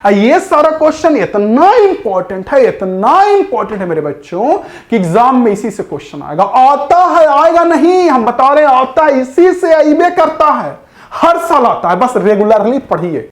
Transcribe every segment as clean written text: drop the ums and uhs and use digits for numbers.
ये सारा क्वेश्चन इतना इंपॉर्टेंट है मेरे बच्चों कि एग्जाम में इसी से क्वेश्चन आएगा। आता है, आएगा नहीं, हम बता रहे हैं आता है, इसी से आईबे करता है, हर साल आता है, बस रेगुलरली पढ़िए।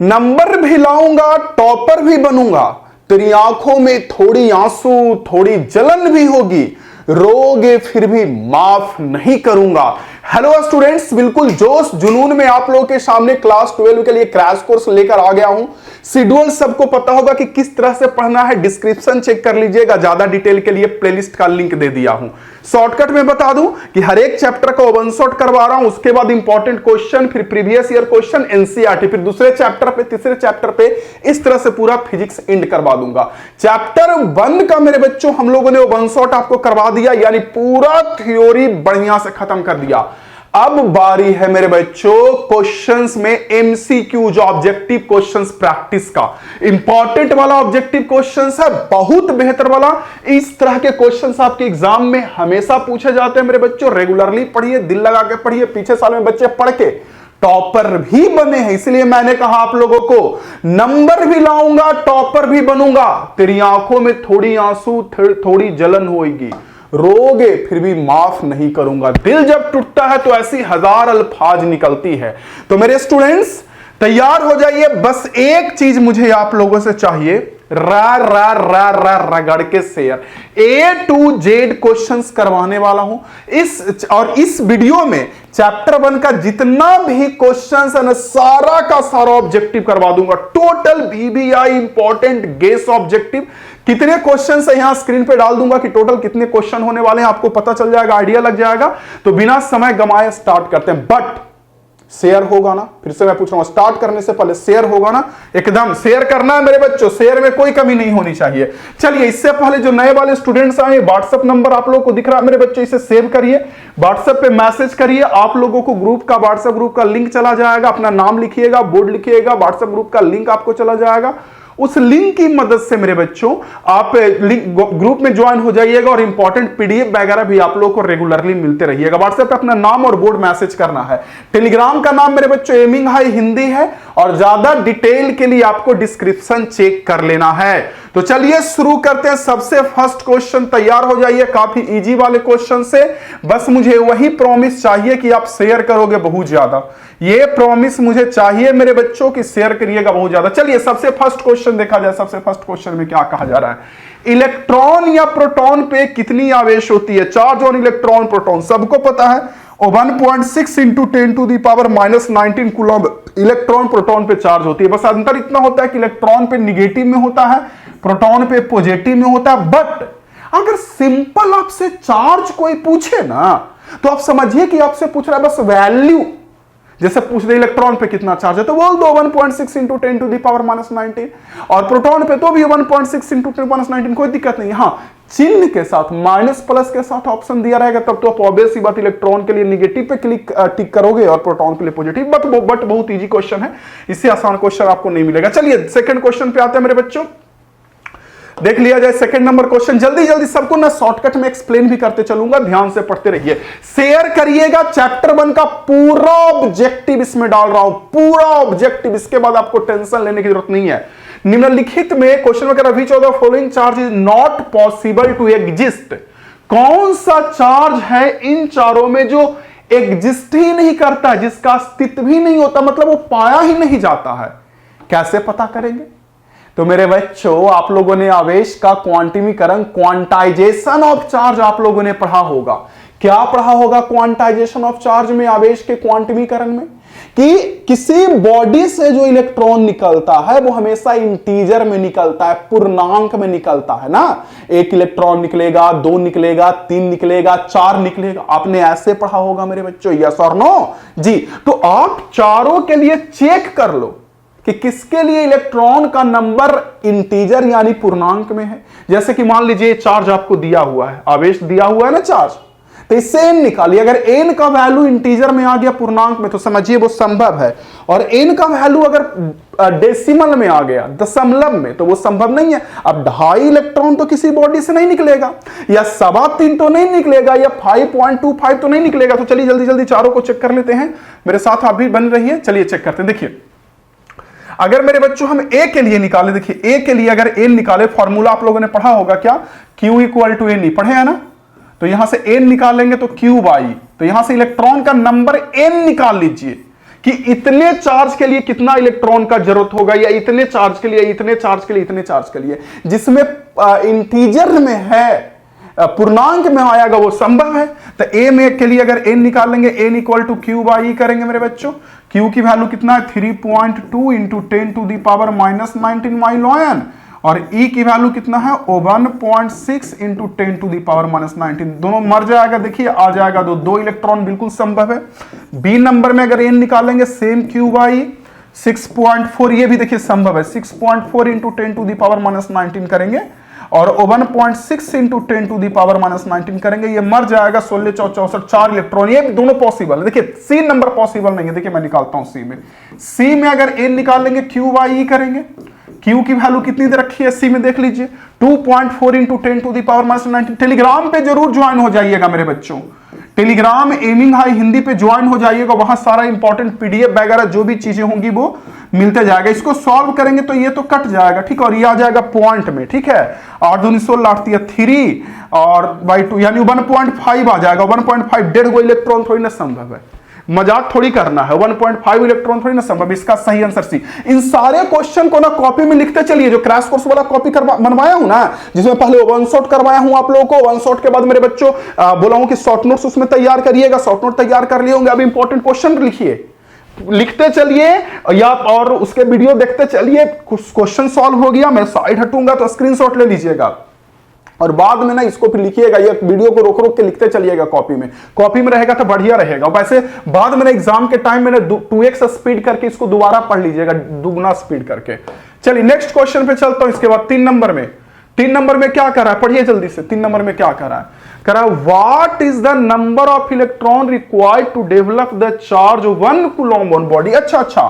नंबर भी लाऊंगा, टॉपर भी बनूंगा, तेरी आंखों में थोड़ी आंसू थोड़ी जलन भी होगी, रोगे फिर भी माफ नहीं करूंगा। हेलो स्टूडेंट्स, बिल्कुल जोश जुनून में आप लोगों के सामने क्लास 12 के लिए क्रैश कोर्स लेकर आ गया हूं। शेड्यूल सबको पता होगा कि किस तरह से पढ़ना है, डिस्क्रिप्शन चेक कर लीजिएगा, ज्यादा डिटेल के लिए प्लेलिस्ट का लिंक दे दिया हूं। शॉर्टकट में बता दूं कि हर एक चैप्टर का वन शॉट करवा रहा हूं, उसके बाद इंपॉर्टेंट क्वेश्चन, फिर प्रीवियस ईयर क्वेश्चन, एनसीईआरटी, फिर दूसरे चैप्टर पे, तीसरे चैप्टर पे, इस तरह से पूरा फिजिक्स एंड करवा दूंगा। चैप्टर 1 का मेरे बच्चों हम लोगों ने वन शॉट आपको करवा दिया, यानी पूरा थ्योरी बढ़िया से खत्म कर दिया। अब बारी है मेरे बच्चों क्वेश्चंस में एमसीक्यू, जो ऑब्जेक्टिव क्वेश्चंस प्रैक्टिस का इंपॉर्टेंट वाला ऑब्जेक्टिव क्वेश्चंस है, बहुत बेहतर वाला। इस तरह के क्वेश्चंस आपके एग्जाम में हमेशा पूछे जाते हैं मेरे बच्चों। रेगुलरली पढ़िए, दिल लगा के पढ़िए। पिछले साल में बच्चे पढ़ के टॉपर भी बने हैं, इसलिए मैंने कहा आप लोगों को नंबर भी लाऊंगा, टॉपर भी बनूंगा, तेरी आंखों में थोड़ी आंसू थोड़ी जलन होगी, रोगे फिर भी माफ नहीं करूंगा। दिल जब टूटता है तो ऐसी हजार अल्फाज निकलती है। तो मेरे स्टूडेंट्स तैयार हो जाइए, बस एक चीज मुझे आप लोगों से चाहिए, रगड़ के share. A to Z questions करवाने वाला हूं इस वीडियो में चैप्टर 1 का जितना भी क्वेश्चंस है ना, सारा का सारा ऑब्जेक्टिव करवा दूंगा। Total VBI important guess objective कितने क्वेश्चंस है यहां स्क्रीन पे डाल दूंगा कि टोटल कितने क्वेश्चन होने वाले हैं, आपको पता चल जाएगा, आइडिया लग जाएगा। तो बिना समय गंवाए स्टार्ट करते हैं। बट शेयर होगा ना, फिर से मैं पूछ रहा हूं, स्टार्ट करने से पहले शेयर होगा ना, एकदम शेयर करना है मेरे बच्चों, शेयर में कोई कमी नहीं होनी चाहिए। चलिए, इससे पहले जो नए वाले स्टूडेंट्स आए, व्हाट्सएप नंबर आप लोगों को दिख रहा है मेरे बच्चों, इसे सेव करिए, व्हाट्सएप पे मैसेज करिए। आप लोगों को ग्रुप का, व्हाट्सएप ग्रुप का लिंक चला जाएगा, अपना नाम लिखिएगा, बोर्ड लिखिएगा, व्हाट्सएप ग्रुप का लिंक आपको चला जाएगा। उस लिंक की मदद से मेरे बच्चों आप ग्रुप में ज्वाइन हो जाइएगा और इंपॉर्टेंट पीडीएफ वगैरह भी आप लोगों को रेगुलरली मिलते रहिएगा। व्हाट्सएप पे अपना नाम और बोर्ड मैसेज करना है। टेलीग्राम का नाम मेरे बच्चों एमिंग हाई हिंदी है, और ज्यादा डिटेल के लिए आपको डिस्क्रिप्शन चेक कर लेना है। तो चलिए शुरू करते हैं। सबसे फर्स्ट क्वेश्चन, तैयार हो जाइए, काफी इजी वाले क्वेश्चन से। बस मुझे वही प्रॉमिस चाहिए कि आप शेयर करोगे बहुत ज्यादा, ये प्रॉमिस मुझे चाहिए मेरे बच्चों की शेयर करिएगा बहुत ज्यादा। चलिए सबसे फर्स्ट क्वेश्चन देखा जाए। सबसे फर्स्ट क्वेश्चन में क्या कहा जा रहा है, इलेक्ट्रॉन या प्रोटॉन पे कितनी आवेश होती है? चार्ज ऑन इलेक्ट्रॉन प्रोटॉन सबको पता है, और 1.6 इंटू 10⁻⁻19 कूलम इलेक्ट्रॉन प्रोटॉन पे चार्ज होती है। बस अंतर इतना होता है कि इलेक्ट्रॉन पे निगेटिव में होता है, प्रोटॉन पे पॉजिटिव में होता है। बट अगर सिंपल आपसे चार्ज कोई पूछे ना, तो आप समझिए कि आपसे पूछ रहा है बस वैल्यू। जैसे पूछ रहे इलेक्ट्रॉन पे कितना चार्ज है, तो बोल दो 1.6 इंटू 10⁻⁻19, और प्रोटॉन पे तो भी 1.6 इंटू 10⁻19, कोई दिक्कत नहीं। हाँ, चिन्ह के साथ, माइनस प्लस के साथ ऑप्शन दिया रहेगा, तब तो आप ऑब्वियस सी बात इलेक्ट्रॉन के लिए निगेटिव पे टिक करोगे और प्रोटॉन के लिए पॉजिटिव। बट बहुत इजी क्वेश्चन है, इससे आसान क्वेश्चन आपको नहीं मिलेगा। चलिए सेकंड क्वेश्चन पे आते हैं मेरे बच्चों, देख लिया जाए सेकंड नंबर क्वेश्चन। जल्दी जल्दी सबको ना शॉर्टकट में एक्सप्लेन भी करते चलूंगा, ध्यान से पढ़ते रहिए, शेयर करिएगा। चैप्टर 1 का पूरा ऑब्जेक्टिव इसमें डाल रहा हूं, पूरा ऑब्जेक्टिव, इसके बाद आपको टेंशन लेने की जरूरत नहीं है। निम्नलिखित में क्वेश्चन में कह रहा है, which of the following charge is not possible to exist? कौन सा चार्ज है इन चारों में जो एग्जिस्ट ही नहीं करता, जिसका अस्तित्व ही नहीं होता, मतलब वो पाया ही नहीं जाता है? कैसे पता करेंगे? तो मेरे बच्चों, आप लोगों ने आवेश का क्वांटिमीकरण, क्वांटाइजेशन ऑफ चार्ज आप लोगों ने पढ़ा होगा। क्या पढ़ा होगा क्वांटाइजेशन ऑफ चार्ज में, आवेश के क्वांटिमीकरण में? कि किसी बॉडी से जो इलेक्ट्रॉन निकलता है वो हमेशा इंटीजर में निकलता है, पूर्णांक में निकलता है ना। 1 इलेक्ट्रॉन निकलेगा, 2 निकलेगा, 3 निकलेगा, 4 निकलेगा। आपने ऐसे पढ़ा होगा मेरे बच्चों, यस और नो जी। तो आप चारों के लिए चेक कर लो कि किसके लिए इलेक्ट्रॉन का नंबर इंटीजर यानी पूर्णांक में है। जैसे कि मान लीजिए चार्ज आपको दिया हुआ है, आवेश दिया हुआ है ना चार्ज, तो इससे n निकालिए। अगर n का वैल्यू इंटीजर में आ गया पूर्णांक में, तो समझिए वो संभव है। और n का वैल्यू अगर डेसिमल में आ गया, दशमलव में, तो वो संभव नहीं है। अब 2.5 इलेक्ट्रॉन तो किसी बॉडी से नहीं निकलेगा, या 3.25 तो नहीं निकलेगा, या 5.25 तो नहीं निकलेगा। तो चलिए जल्दी जल्दी चारों को चेक कर लेते हैं, मेरे साथ आप भी बन रही है। चलिए चेक करते हैं। देखिए अगर मेरे बच्चों हम ए के लिए निकाले, देखिए ए के लिए अगर एन निकाले, फॉर्मूला आप लोगों ने पढ़ा होगा क्या, Q इक्वल टू एन, पढ़े हैं ना। तो यहां से एन निकालेंगे तो क्यू बाई, तो यहां से इलेक्ट्रॉन का नंबर एन निकाल लीजिए कि इतने चार्ज के लिए कितना इलेक्ट्रॉन का जरूरत होगा, या इतने चार्ज के लिए, इतने चार्ज के लिए, इतने चार्ज के लिए, जिसमें इंटीजर में है, पूर्णांक में आएगा वो संभव है। तो ए में के लिए अगर एन निकालेंगे, n equal to q by करेंगे मेरे बच्चों। क्यू की वैल्यू कितना है 3.2 इंटू 10 टू दी पावर -19 माइलोन, और ई की वैल्यू कितना है 1.6 इंटू 10 टू दी पावर -19, दोनों मर जाएगा, देखिए आ जाएगा दो इलेक्ट्रॉन, बिल्कुल संभव है। बी नंबर में अगर एन निकालेंगे सेम क्यू बाई 6.4, ये भी देखिए संभव है, 6.4 इंटू 10 टू दी पावर -19 करेंगे, और 1.6 इंटू 10 टू दी पावर -19 करेंगे, ये मर जाएगा 16 64 4 इलेक्ट्रॉन, ये दोनों पॉसिबल है। देखिए सी नंबर पॉसिबल नहीं है, देखिए मैं निकालता हूं सी में अगर एन निकालेंगे क्यू बाई करेंगे, क्यू की वैल्यू कितनी दे रखी है सी में देख लीजिए 2.4 into 10 to the power -19। Telegram पे जरूर ज्वाइन हो जाइएगा मेरे बच्चों, टेलीग्राम एमिंग हाई हिंदी पे ज्वाइन हो जाइएगा, वहां सारा इंपॉर्टेंट पीडीएफ वगैरह जो भी चीजें होंगी वो मिलते जाएगा। इसको सॉल्व करेंगे तो ये तो कट जाएगा, ठीक है, और ये आ जाएगा पॉइंट में, ठीक है, 8 दूनी 16 8 3 और बाई 2 यानी 1.5 आ जाएगा। 1.5 1.5 गो इलेक्ट्रॉन थोड़ी ना संभव है, मजाक थोड़ी करना है, 1.5 इलेक्ट्रॉन थोड़ी ना संभव। इसका सही आंसर सी। इन सारे क्वेश्चन को ना कॉपी में लिखते चलिए, जो क्रैश कोर्स वाला कॉपी बनवाया हूं ना, जिसमें पहले वन शॉट करवाया हूं आप लोगों को, वन शॉट के बाद मेरे बच्चों बोला हूं कि शॉर्ट नोट्स उसमें तैयार करिएगा, शॉर्ट नोट तैयार कर लिए होंगे, अब इंपॉर्टेंट क्वेश्चन लिखिए, लिखते चलिए, या और उसके वीडियो देखते चलिए, क्वेश्चन सॉल्व हो गया, मैं साइड हटूंगा तो स्क्रीनशॉट ले लीजिएगा, और बाद में ना इसको फिर लिखिएगा, ये वीडियो को रोक रोक के लिखते चलिएगा कॉपी में रहेगा तो बढ़िया रहेगा। वैसे बाद में एग्जाम के टाइम में 2x स्पीड करके इसको दोबारा पढ़ लीजिएगा, दुगना स्पीड करके। चलिए नेक्स्ट क्वेश्चन पे चलता हूं। इसके बाद 3 नंबर में क्या कर रहा है, पढ़िए जल्दी से। 3 नंबर में क्या कर रहा है, what is the number of electron required to develop the charge 1 coulomb on body. अच्छा,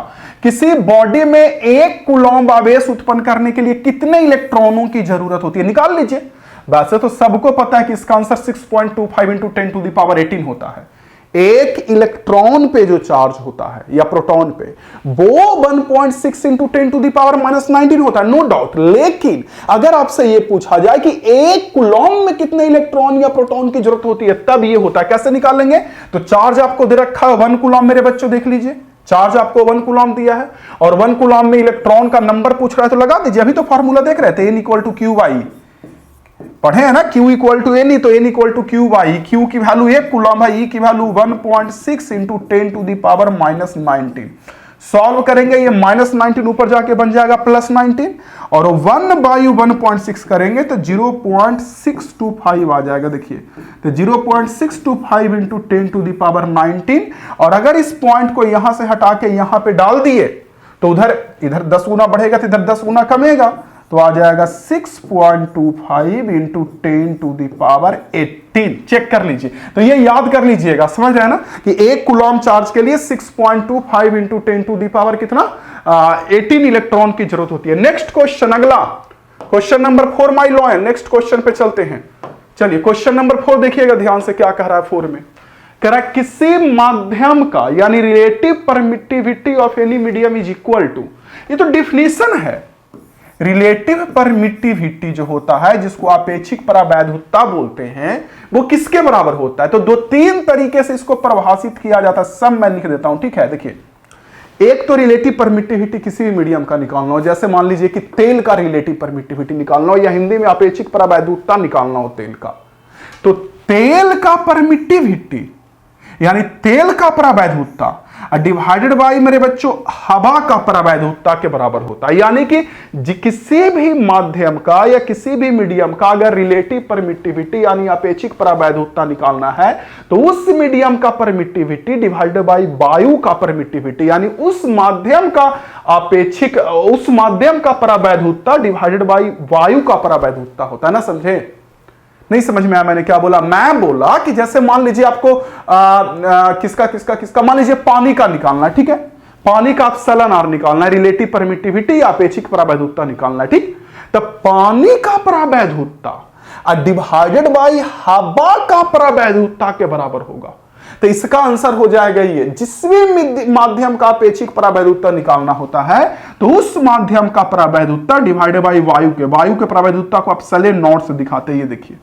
किसी बॉडी में 1 कूलम्ब आवेश उत्पन्न करने के लिए कितने इलेक्ट्रॉनों की जरूरत होती है, निकाल लीजिए। वैसे तो सबको पता है कि इसका answer 6.25 into 10 to the power 18 होता है। एक इलेक्ट्रॉन पे जो चार्ज होता है या प्रोटॉन पे, वो 1.6 इंटू 10 टू दी पावर -19 होता है, नो डाउट। लेकिन अगर आपसे ये पूछा जाए कि 1 कूलम्ब में कितने इलेक्ट्रॉन या प्रोटॉन की जरूरत होती है, तब ये होता है। कैसे निकालेंगे, तो चार्ज आपको दे रखा है 1 कूलम्ब, मेरे बच्चों देख लीजिए, चार्ज आपको 1 कूलम्ब दिया है, और 1 कूलम्ब में इलेक्ट्रॉन का नंबर पूछ रहा है, तो लगा दीजिए। अभी तो फॉर्मूला देख रहे थे, N equal to q by, पढ़े हैं ना, Q इक्वल टू एन, तो N equal to q by, Q की वैल्यू 1 कूलम्ब है, E की value 1.6 into 10 to the power -19। Solve करेंगे, ये -19 ऊपर जाके बन जाएगा +19, और 1 बाई 1.6 करेंगे तो 0.625 आ जाएगा। देखिए तो 0.625 इंटू 10 टू दी पावर 19, और अगर इस पॉइंट को यहां से हटा के यहां पे डाल दिए तो इधर 10 गुना बढ़ेगा, तो इधर 10 गुना कमेगा, तो आ जाएगा 6.25 into 10 to the power 18। Check कर लीजिए, तो ये याद कर लीजिएगा, समझ रहे हैं ना, कि 1 कूलम्ब चार्ज के लिए 6.25 इंटू 10 टू दी पावर कितना 18 इलेक्ट्रॉन की जरूरत होती है। नेक्स्ट क्वेश्चन, अगला क्वेश्चन नंबर 4 माइलोन। नेक्स्ट क्वेश्चन पे चलते हैं। चलिए क्वेश्चन नंबर 4 देखिएगा ध्यान से, क्या कह रहा है 4 में, कह रहा है किसी माध्यम का यानी relative permittivity of any medium is equal to, ये तो डिफिनीशन है। रिलेटिव परमिटिविटी जो होता है, जिसको आपेक्षिक परावैधुता बोलते हैं, वो किसके बराबर होता है। तो 2-3 तरीके से इसको परिभाषित किया जाता है, सब मैं लिख देता हूं, ठीक है। देखिए, एक तो रिलेटिव परमिटिविटी किसी भी मीडियम का निकालना हो, जैसे मान लीजिए कि तेल का रिलेटिव परमिटिविटी निकालना हो, या हिंदी में आपेक्षिक परावैधुता निकालना हो तेल का, तो तेल का परमिटिविटी यानी तेल का परावैधुता डिवाइडेड बाई मेरे बच्चों हवा का परावैधुता के बराबर होता है। यानी कि किसी भी माध्यम का या किसी भी मीडियम का अगर रिलेटिव परमिटिविटी यानी आपेक्षिक परावैधुता निकालना है, तो उस मीडियम का परमिटिविटी डिवाइडेड बाई वायु का परमिटिविटी, यानी उस माध्यम का आपेक्षिक, उस माध्यम का परावैधुता डिवाइडेड बाई वायु का परावैधुता होता है ना। समझे, नहीं समझ में आया मैंने क्या बोला। मैं बोला कि जैसे मान लीजिए आपको किसका मान लीजिए पानी का निकालना है, ठीक है, पानी का अपसलन आर निकालना है, रिलेटिव परमिटिविटी या अपेक्षिक परावैधुता निकालना है, ठीक। तो पानी का परावैधुता डिवाइडेड बाई हवा का परावैधुता के बराबर होगा। तो इसका आंसर हो जाएगा ये, जिस भी माध्यम का अपेक्षिक परावैध उत्तर निकालना होता है तो उस माध्यम का परावैध उत्तर डिवाइडेड बाई वायु के परावैध उत्तर को आप सले नॉट से दिखाते हैं। ये देखिए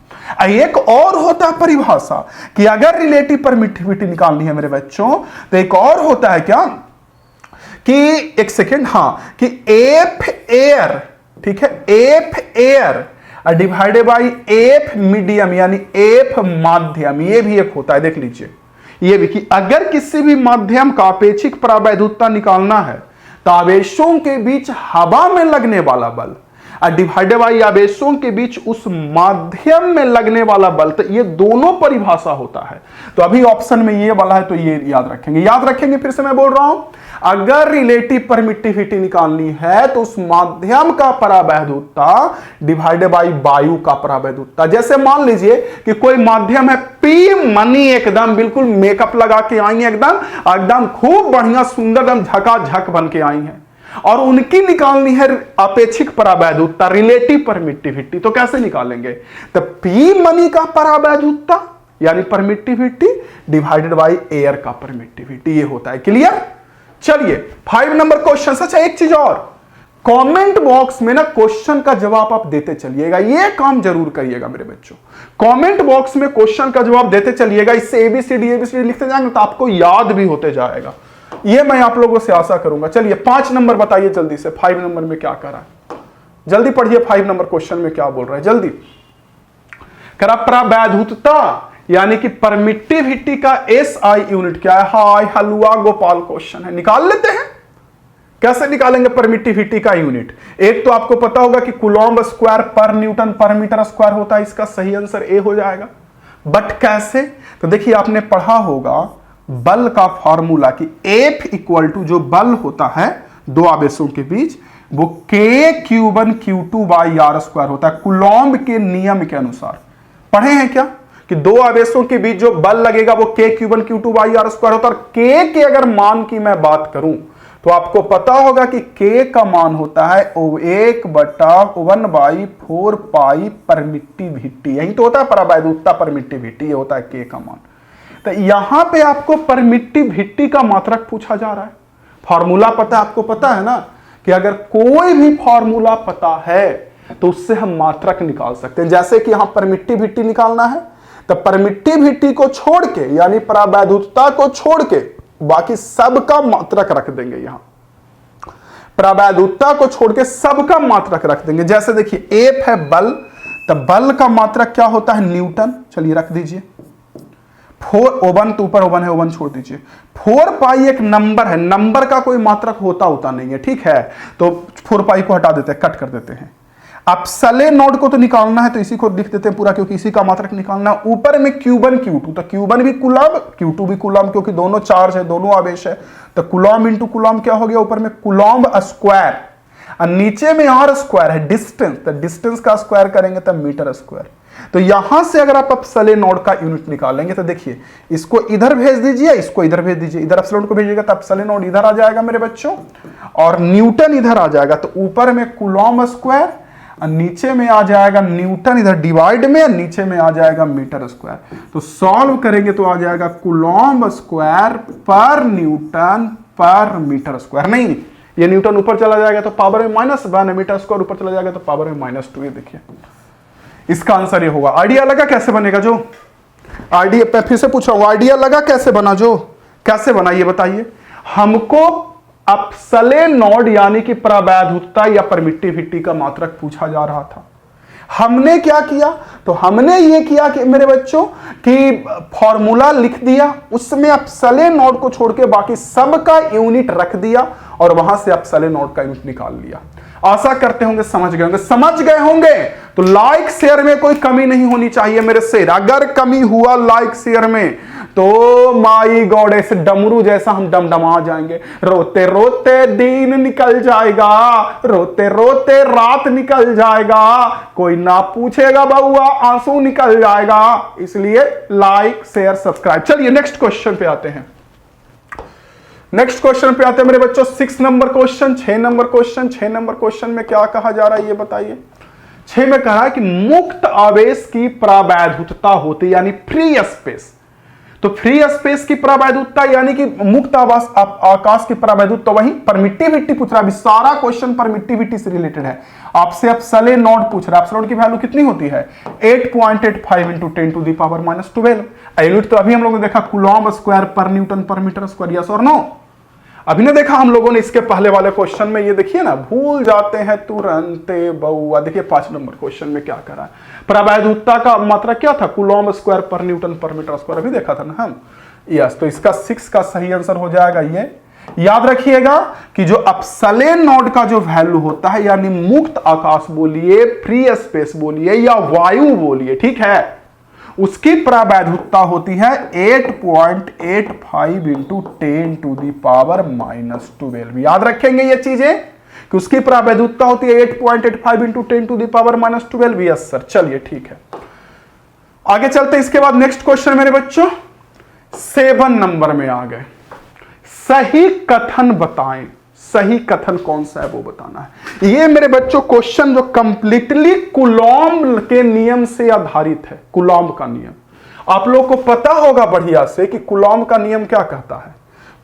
एक और होता है परिभाषा कि अगर रिलेटिव परमिटिविटी निकालनी है मेरे बच्चों तो एक और होता है क्या कि एक सेकेंड, हाँ, कि एफ एयर, ठीक है, F air divided by F medium यानी एफ माध्यम, ये भी एक होता है। देख लीजिए ये भी कि अगर किसी भी माध्यम का अपेक्षिक परावैध उत्तर निकालना है तो आवेशों के बीच हवा में लगने वाला बल डिवाइडेड बाई आवेशों के बीच उस माध्यम में लगने वाला बल, तो ये दोनों परिभाषा होता है। तो अभी ऑप्शन में ये वाला है तो ये याद रखेंगे। फिर से मैं बोल रहा हूं, अगर रिलेटिव परमिटिविटी निकालनी है तो उस माध्यम का परावैध उत्तर डिवाइडेड बाई वायु का परावैध उत्तर। जैसे मान लीजिए कि कोई माध्यम है पी मनी, एकदम बिल्कुल मेकअप लगा के आई है, एकदम खूब बढ़िया सुंदर, एकदम झकाझक बन के आई है और उनकी निकालनी है अपेक्षिक परावैध उत्तर रिलेटिव परमिटिविटी, तो कैसे निकालेंगे? तो पी मनी का परावैध उत्तर यानी परमिटिविटी डिवाइडेड बाई एयर का परमिटिविटी, ये होता है। क्लियर? चलिए 5 नंबर क्वेश्चन। अच्छा एक चीज और, कमेंट बॉक्स में ना क्वेश्चन का जवाब आप देते चलिएगा, ये काम जरूर करिएगा मेरे बच्चों। कमेंट बॉक्स में क्वेश्चन का जवाब देते चलिएगा, इससे एबीसीडी लिखते जाएंगे तो आपको याद भी होते जाएगा, ये मैं आप लोगों से आशा करूंगा। चलिए 5 नंबर बताइए जल्दी से, 5 नंबर में क्या कर रहा है, जल्दी पढ़िए 5 नंबर क्वेश्चन में क्या बोल रहा है, जल्दी करा। परावैधुतता यानी कि परमिटिविटी का एसआई यूनिट क्या है? हाय हलवा गोपाल क्वेश्चन है, निकाल लेते हैं। कैसे निकालेंगे परमिटिविटी का यूनिट? एक तो आपको पता होगा कि कूलॉम्ब स्क्वायर पर न्यूटन पर मीटर स्क्वायर होता है, इसका सही आंसर ए हो जाएगा। बट कैसे? तो देखिए आपने पढ़ा होगा बल का फॉर्मूला कि F इक्वल टू जो बल होता है दो आवेशों के बीच वो K(Q1 Q2 by are square होता है, कूलॉम्ब के नियम के अनुसार। पढ़े हैं क्या कि दो आवेशों के बीच जो बल लगेगा वो K(Q1 Q2 by are square होता है। और K के अगर मान की मैं बात करूं तो आपको पता होगा कि K का मान होता है 1/1/4 पाई परमिटिविटी, यही तो होता है परावैधुतता परमिटिविटी, ये होता है K का मान। तो यहां पे आपको परमिटिविटी का मात्रक पूछा जा रहा है। फॉर्मूला पता है, आपको पता है ना कि अगर कोई भी फॉर्मूला पता है तो उससे हम मात्रक निकाल सकते हैं। जैसे कि यहां परमिटिविटी निकालना है तो परमिटिविटी को छोड़ के यानी परावैधुतता को छोड़ के बाकी सबका मात्रक रख देंगे। यहां परावैधुतता को छोड़ के सबका मात्रक रख देंगे। जैसे देखिए एफ है बल, तो बल का मात्रक क्या होता है? न्यूटन। चलिए रख दीजिए। 4 ओवन तो ऊपर ओवन है, ओवन छोड़ दीजिए। 4 पाई एक नंबर है, नंबर का कोई मात्रक होता नहीं है, ठीक है, तो 4 पाई को हटा देते हैं, कट कर देते हैं। अब सले नोड को तो निकालना है तो इसी को लिख देते हैं पूरा, क्योंकि इसी का मात्रक निकालना है। ऊपर में Q1 Q2, तो Q1 भी कूलॉम्ब Q2 भी कूलॉम्ब, क्योंकि दोनों चार्ज है, दोनों आवेश है, तो कूलॉम्ब इंटू कूलॉम्ब क्या हो गया? ऊपर में कूलॉम्ब स्क्वायर और नीचे में आर स्क्वायर है डिस्टेंस, तो डिस्टेंस का स्क्वायर करेंगे तो मीटर स्क्वायर। तो यहां से अगर आप अपसले नोड का यूनिट निकालेंगे तो देखिए इसको इधर भेज दीजिए, इसको इधर भेज दीजिए, इधर अपसले नोड को भेजिएगा तो अपसले नोड इधर आ जाएगा मेरे बच्चों और न्यूटन इधर आ जाएगा। तो ऊपर में कूलॉम्ब स्क्वायर और नीचे में आ जाएगा न्यूटन, इधर डिवाइड में नीचे में आ जाएगा मीटर स्क्वायर। तो सॉल्व करेंगे तो आ जाएगा कूलॉम्ब स्क्वायर पर न्यूटन पर मीटर स्क्वायर। नहीं, ये न्यूटन ऊपर चला जाएगा तो पावर में -1, मीटर स्क्वायर ऊपर चला जाएगा तो पावर में -2। ये देखिए इसका आंसर ये होगा। आइडिया लगा कैसे बनेगा? जो आइडिया फिर से पूछा हूं, आइडिया लगा कैसे बना? जो कैसे बना ये बताइए। हमको अपसले नोड यानी कि परावैधुतता या परमिटिविटी का मात्रक पूछा जा रहा था। हमने क्या किया? तो हमने ये किया कि मेरे बच्चों कि फॉर्मूला लिख दिया, उसमें अपसले नोड को छोड़ के बाकी सबका यूनिट रख दिया और वहां से अपसले नोड का यूनिट निकाल लिया। आशा करते होंगे समझ गए होंगे। समझ गए होंगे तो लाइक शेयर में कोई कमी नहीं होनी चाहिए मेरे शेर। अगर कमी हुआ लाइक शेयर में तो माई गॉड ऐसे डमरू जैसा हम डमडमा जाएंगे। रोते रोते दिन निकल जाएगा, रोते रोते रात निकल जाएगा, कोई ना पूछेगा बउआ आंसू निकल जाएगा। इसलिए लाइक शेयर सब्सक्राइब। चलिए नेक्स्ट क्वेश्चन पे आते हैं। नेक्स्ट क्वेश्चन पे आते हैं मेरे बच्चों। 6 number question, 6 number question. 6 number question में क्या कहा जा रहा है ये बताइए। 6 में कहा है कि मुक्त आवेश की परावैधुतता होती यानी फ्री स्पेस। तो फ्री स्पेस की प्रवैधुता यानी कि मुक्त आकाश की प्रवैधुता, वही परमिटिविटी पूछ रहा है। अभी सारा क्वेश्चन परमिटिविटी से रिलेटेड है। आपसे अब सलेनॉइड पूछ रहा है। एप्सिलॉन की वैल्यू कितनी होती है? 8.85 इंटू 10⁻⁻12। यूनिट तो अभी हम लोगों ने देखा कूलॉम स्क्वायर पर न्यूटन पर मीटर स्क्वायर, यस और नो? अभी ने देखा हम लोगों ने इसके पहले वाले क्वेश्चन में, ये देखिए ना, भूल जाते हैं तुरंत बउआ। देखिए 5 नंबर क्वेश्चन में क्या करा, प्रवैधुता का मात्रा क्या था? कूलॉम स्क्वायर पर न्यूटन पर मीटर स्क्वायर, अभी देखा था ना हम। यस, तो इसका 6 का सही आंसर हो जाएगा ये। याद रखिएगा कि जो एप्सिलॉन का जो वैल्यू होता है, यानी मुक्त आकाश बोलिए, फ्री स्पेस बोलिए या वायु बोलिए, ठीक है, उसकी प्रवैधुता होती है 8.85 इंटू 10⁻⁻12। याद रखेंगे ये चीजें कि उसकी प्रवैधुता होती है 8.85 इंटू 10⁻⁻12। यस सर, चलिए ठीक है, आगे चलते। इसके बाद नेक्स्ट क्वेश्चन मेरे बच्चों 7 नंबर में आ गए। सही कथन बताएं। सही कथन कौन सा है वो बताना है। ये मेरे बच्चों क्वेश्चन जो कंप्लीटली कूलॉम के नियम से आधारित है। कूलॉम का नियम आप लोग को पता होगा बढ़िया से कि कूलॉम का नियम क्या कहता है।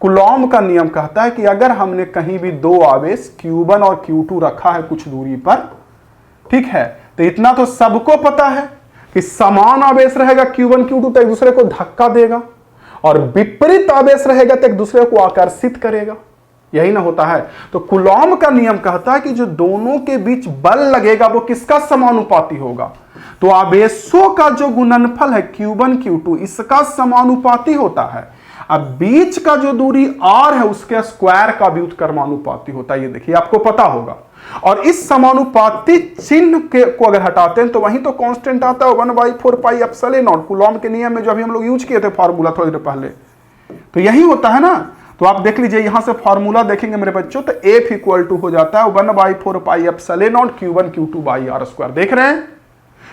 कूलॉम का नियम कहता है कि अगर हमने कहीं भी दो आवेश Q1 और Q2 रखा है कुछ दूरी पर, ठीक है, तो इतना तो सबको पता है कि समान आवेश रहेगा Q1 Q2 तो एक दूसरे को धक्का देगा, और विपरीत आवेश रहेगा तो एक दूसरे को आकर्षित करेगा। यही ना होता है। तो कूलॉम का नियम कहता है कि जो दोनों के बीच बल लगेगा वो किसका समानुपाती होगा? तो आवेशों का जो गुणनफल है Q1 Q2 इसका समानुपाती होता है। अब बीच का जो दूरी r है उसके स्क्वायर का व्युत्क्रमानुपाती होता है। ये देखिए आपको पता होगा। और इस समानुपाती चिन्ह को अगर हटाते हैं तो वहीं तो कांस्टेंट आता है 1/4 पाई एप्सिलॉन। कूलॉम के नियम में जो अभी हम लोग यूज किए थे फॉर्मूला थोड़ी देर पहले, तो यही होता है ना। तो आप देख लीजिए यहां से फॉर्मूला देखेंगे मेरे बच्चों, तो F इक्वल टू हो जाता है 1/4 pi epsilon Q1 Q2 by r square. देख रहे हैं?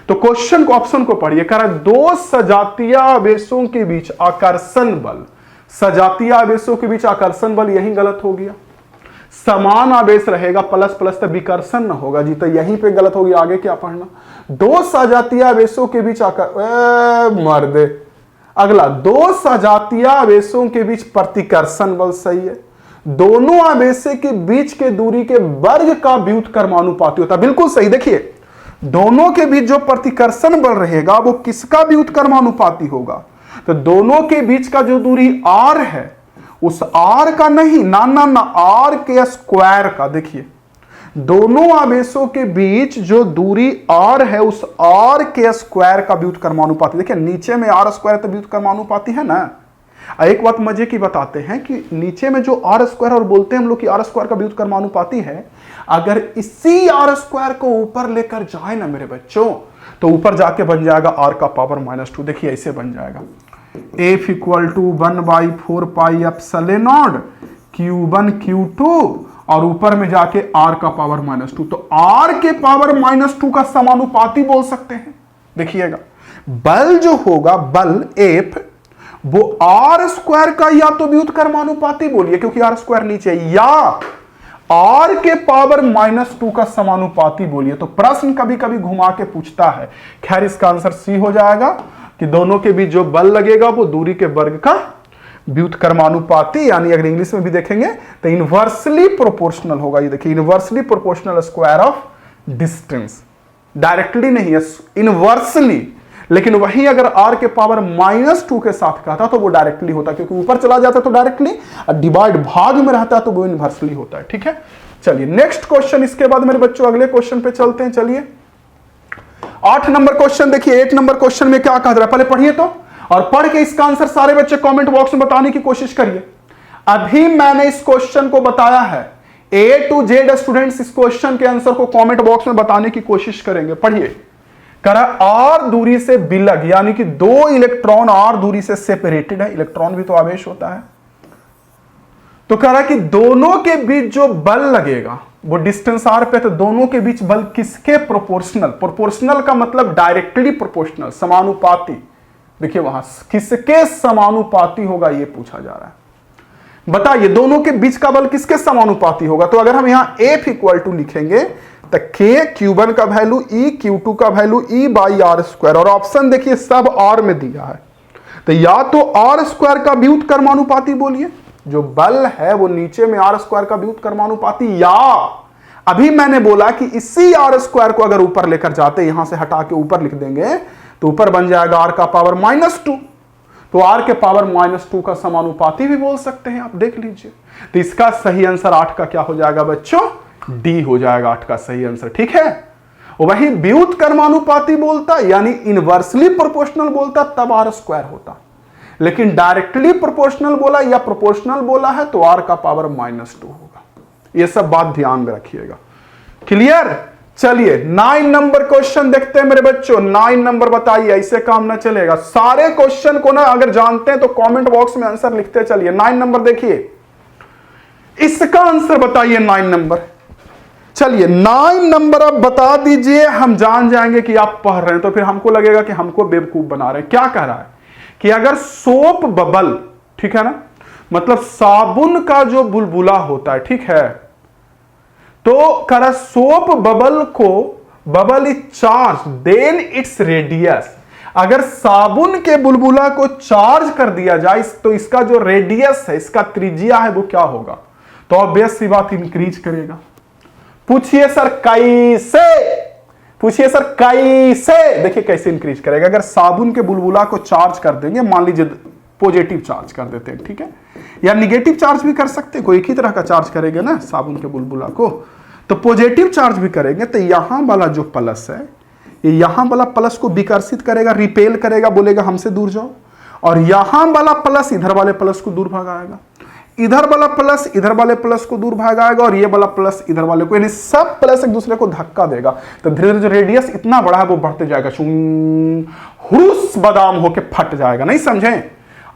तो क्वेश्चन को, ऑप्शन को पढ़िए, कह रहा है दो सजातीय आवेशों के बीच आकर्षण बल। सजातीय आवेशों के बीच आकर्षण बल, यही गलत हो गया। समान आवेश रहेगा प्लस प्लस तो विकर्षण न होगा जी, तो यहीं पे गलत हो गया। आगे क्या पढ़ना? दो सजातीय आवेशों के बीच मर्दे। अगला, दो सजातीय आवेशों के बीच प्रतिकर्षण बल, सही है। दोनों आवेशों के बीच के दूरी के वर्ग का व्युत्क्रमानुपाती होता है, बिल्कुल सही। देखिए दोनों के बीच जो प्रतिकर्षण बल रहेगा वो किसका व्युत्क्रमानुपाती होगा? तो दोनों के बीच का जो दूरी r है उस r का नहीं, ना ना ना, r के स्क्वायर का। देखिए दोनों आवेशों के बीच जो दूरी r है उस r के स्क्वायर का व्युत्क्रमानुपाती। देखिए नीचे में r स्क्वायर तो व्युत्क्रमानुपाती है ना। एक बात मजे की बताते हैं कि नीचे में जो r स्क्वायर और बोलते हैं हम लोग कि r स्क्वायर का व्युत्क्रमानुपाती है, अगर इसी r स्क्वायर को ऊपर लेकर जाए ना मेरे बच्चों, तो ऊपर जाके बन जाएगा r का पावर -2। देखिए ऐसे बन जाएगा F equal to 1/4 pi epsilon Q1 Q2 और ऊपर में जाके r का पावर -2। तो r के पावर -2 का समानुपाती बोल सकते हैं। देखिएगा बल जो होगा, बल F, वो r स्क्वायर का या तो व्युत्क्रमानुपाती बोलिए क्योंकि r स्क्वायर नीचे है, या r के पावर -2 का समानुपाती बोलिए। तो प्रश्न कभी कभी घुमा के पूछता है। खैर इसका आंसर सी हो जाएगा कि दोनों के बीच जो बल लगेगा वो दूरी के वर्ग का व्युत्क्रमानुपाती, यानी अगर इंग्लिश में भी देखेंगे तो इनवर्सली प्रोपोर्शनल होगा। ये देखिए inversely proportional square of distance. Directly नहीं है, इनवर्सली। लेकिन वही अगर r के पावर -2 के साथ कहता तो वो डायरेक्टली होता, क्योंकि ऊपर चला जाता तो डायरेक्टली, और डिवाइड भाग में रहता तो वो इनवर्सली होता है। ठीक है, चलिए नेक्स्ट क्वेश्चन। इसके बाद मेरे बच्चों अगले क्वेश्चन पे चलते हैं। चलिए 8 नंबर क्वेश्चन देखिए। 8 नंबर क्वेश्चन में क्या कहा जा रहा है पहले पढ़िए तो, और पढ़ के इसका आंसर सारे बच्चे कमेंट बॉक्स में बताने की कोशिश करिए। अभी मैंने इस क्वेश्चन को बताया है, A to Z स्टूडेंट्स इस क्वेश्चन के आंसर को कमेंट बॉक्स में बताने की कोशिश करेंगे। पढ़िए, कह रहा r दूरी से विलग, यानी कि दो इलेक्ट्रॉन r दूरी से सेपरेटेड है। इलेक्ट्रॉन भी तो आवेश होता है। तो कह रहा कि दोनों के बीच जो बल लगेगा वो डिस्टेंस r पे, तो दोनों के बीच बल किसके प्रोपोर्शनल? प्रोपोर्शनल का मतलब डायरेक्टली प्रोपोर्शनल, समानुपाती। देखिए वहां किसके समानुपाती होगा ये पूछा जा रहा है। बताइए दोनों के बीच का बल किसके समानुपाती होगा? तो अगर हम यहां F इक्वल टू लिखेंगे तो K Q1 का वैल्यू E Q2 का value E by r square, और ऑप्शन देखिए सब r में दिया है। तो या तो आर स्क्वायर का व्युत्क्रमानुपाती बोलिए, जो बल है वो नीचे में आर स्क्वायर का व्युत्क्रमानुपाती, या अभी मैंने बोला कि इसी आर स्क्वायर को अगर ऊपर लेकर जाते, यहां से हटा के ऊपर लिख देंगे तो ऊपर बन जाएगा आर का पावर -2, तो आर के पावर -2 का समानुपाती भी बोल सकते हैं आप, देख लीजिए। तो इसका सही आंसर 8 का क्या हो जाएगा बच्चों, डी हो जाएगा 8 का सही आंसर, ठीक है। वही व्युत्क्रमानुपाती बोलता यानी इनवर्सली प्रोपोर्शनल बोलता तब आर स्क्वायर होता, लेकिन डायरेक्टली प्रोपोर्शनल बोला या प्रोपोर्शनल बोला है तो आर का पावर -2 होगा। ये सब बात ध्यान में रखिएगा, क्लियर। चलिए 9 नंबर क्वेश्चन देखते हैं मेरे बच्चों। 9 नंबर बताइए, ऐसे काम ना चलेगा। सारे क्वेश्चन को ना अगर जानते हैं तो कमेंट बॉक्स में आंसर लिखते चलिए। 9 नंबर देखिए, इसका आंसर बताइए 9 नंबर। चलिए 9 नंबर अब बता दीजिए, हम जान जाएंगे कि आप पढ़ रहे हैं, तो फिर हमको लगेगा कि हमको बेवकूफ बना रहे हैं। क्या कह रहा है कि अगर सोप बबल, ठीक है ना, मतलब साबुन का जो बुलबुला होता है, ठीक है, तो करा सोप बबल को bubble is charge then its radius. अगर साबुन के बुलबुला को चार्ज कर दिया जाए तो इसका जो रेडियस है, इसका त्रिज्या है, वो क्या होगा, तो ऑब्वियस सी बात इंक्रीज करेगा। पूछिए सर कैसे, पूछिए सर कैसे, देखिए कैसे इंक्रीज करेगा। अगर साबुन के बुलबुला को चार्ज कर देंगे, मान लीजिए पॉजिटिव चार्ज कर देते हैं, ठीक है, या निगेटिव चार्ज भी कर सकते हैं, कोई एक ही तरह का चार्ज करेंगे ना साबुन के बुलबुला को, तो पॉजिटिव चार्ज भी करेंगे तो यहां वाला जो प्लस है, ये यहां वाला प्लस को विकर्षित करेगा, रिपेल करेगा, बोलेगा हमसे दूर जाओ, और यहां वाला प्लस इधर वाले प्लस को दूर भगाएगा, इधर वाला प्लस इधर वाले प्लस को दूर भागाएगा, और ये वाला प्लस इधर वाले को, यानी सब प्लस एक दूसरे को धक्का देगा। तो धीरे धीरे जो रेडियस इतना बड़ा है वो बढ़ते जाएगा, हुरुस बादाम होके फट जाएगा, नहीं समझे,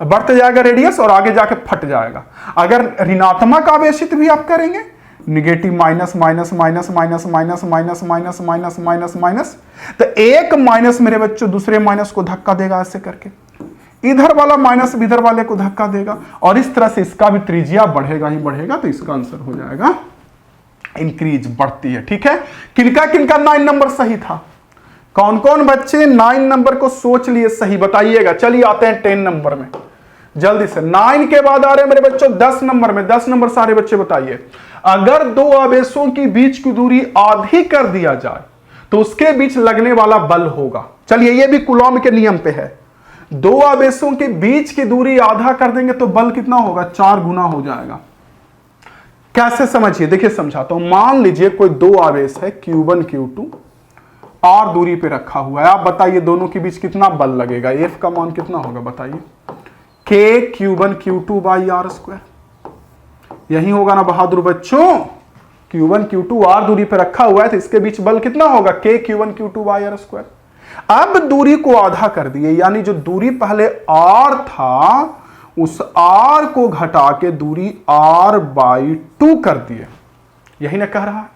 बढ़ते जाएगा रेडियस और आगे जाके फट जाएगा। अगर ऋणात्मक आवेशित भी आप करेंगे, negative minus minus minus minus minus minus minus minus minus minus, तो एक माइनस मेरे बच्चों दूसरे माइनस को धक्का देगा, ऐसे करके इधर वाला माइनस भी इधर वाले को धक्का देगा, और इस तरह से इसका भी त्रिज्या बढ़ेगा ही बढ़ेगा। तो इसका आंसर हो जाएगा इंक्रीज, बढ़ती है, ठीक है। किनका किनका 9 नंबर सही था, कौन कौन बच्चे 9 नंबर को सोच लिए सही, बताइएगा। चलिए आते हैं 10 नंबर में जल्दी से। 9 के बाद आ रहे हैं मेरे बच्चों 10 नंबर में। 10 नंबर सारे बच्चे बताइए, अगर दो आवेशों की बीच की दूरी आधी कर दिया जाए तो उसके बीच लगने वाला बल होगा। चलिए ये भी कूलॉम के नियम पे है, दो आवेशों के बीच की दूरी आधा कर देंगे तो बल कितना होगा, 4 गुना हो जाएगा। कैसे समझिए, देखिए समझाता हूं। मान लीजिए कोई दो आवेश है Q1 Q2 और दूरी पे रखा हुआ है, आप बताइए दोनों के बीच कितना बल लगेगा, F का मान कितना होगा बताइए, K Q1 Q2 by are square, यही होगा ना बहादुर बच्चों। Q1 Q2 R दूरी पे रखा हुआ है तो इसके बीच बल कितना होगा, K Q1 Q2 by are square. अब दूरी को आधा कर दिए, यानी जो दूरी पहले R था उस R को घटा के दूरी R/2 कर दिए, यही ना कह रहा है।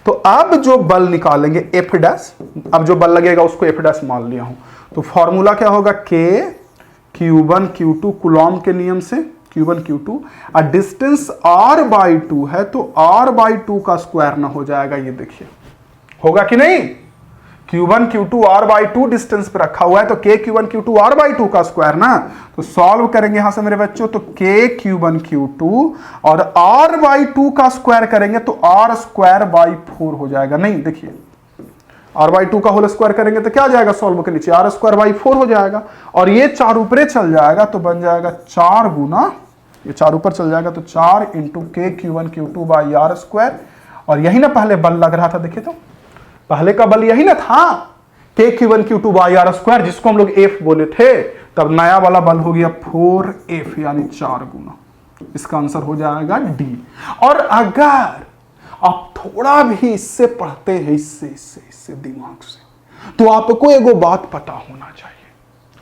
तो अब जो बल निकालेंगे F डैश, अब जो बल लगेगा उसको F डैश मान लिया हूं, तो फॉर्मूला क्या होगा, K Q1 Q2 कूलॉम के नियम से Q1 Q2, और डिस्टेंस R/2 है तो R/2 का स्क्वायर ना हो जाएगा, ये देखिए होगा कि नहीं। Q1 Q2 R/2 डिस्टेंस पे रखा हुआ है तो K Q1 Q2 R/2 का स्क्वायर ना, तो सॉल्व करेंगे यहां से मेरे बच्चों, तो K Q1 Q2 और R/2 का स्क्वायर करेंगे तो R²/4 हो जाएगा। नहीं देखिए R/2 का होल स्क्वायर करेंगे तो क्या जाएगा, सॉल्व के नीचे R²/4 हो जाएगा, और ये 4 ऊपरे चल जाएगा तो बन जाएगा 4 गुना, ये 4 ऊपर चल जाएगा तो 4 × K Q1 Q2 by R², और यही ना पहले बल लग रहा था, देखिए तो पहले का बल यही ना था K Q1 Q2 by R², जिसको हम लोग F बोले थे, तब नया वाला बल हो गया 4F यानी 4 गुना। इसका आंसर हो जाएगा D। और अगर आप थोड़ा भी इससे पढ़ते हैं, इससे दिमाग से, तो आपको एगो बात पता होना चाहिए।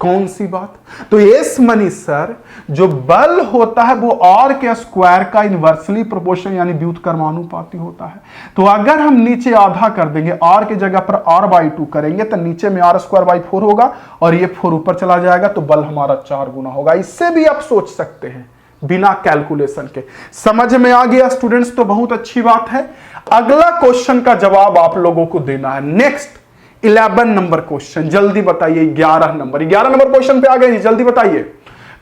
कौन सी बात, तो यस मनीष सर, जो बल होता है वो R के स्क्वायर का इनवर्सली प्रोपोर्शनल यानी व्युत्क्रमानुपाती होता है। तो अगर हम नीचे आधा कर देंगे, R की जगह पर R/2 करेंगे तो नीचे में R²/4 होगा और ये 4 ऊपर चला जाएगा तो बल हमारा 4 गुना होगा। इससे भी आप सोच सकते हैं बिना कैलकुलेशन के। समझ में आ गया स्टूडेंट्स, तो बहुत अच्छी बात है। अगला क्वेश्चन का जवाब आप लोगों को देना है। नेक्स्ट 11 नंबर क्वेश्चन, जल्दी बताइए। 11 नंबर क्वेश्चन पे आ गए, जल्दी बताइए।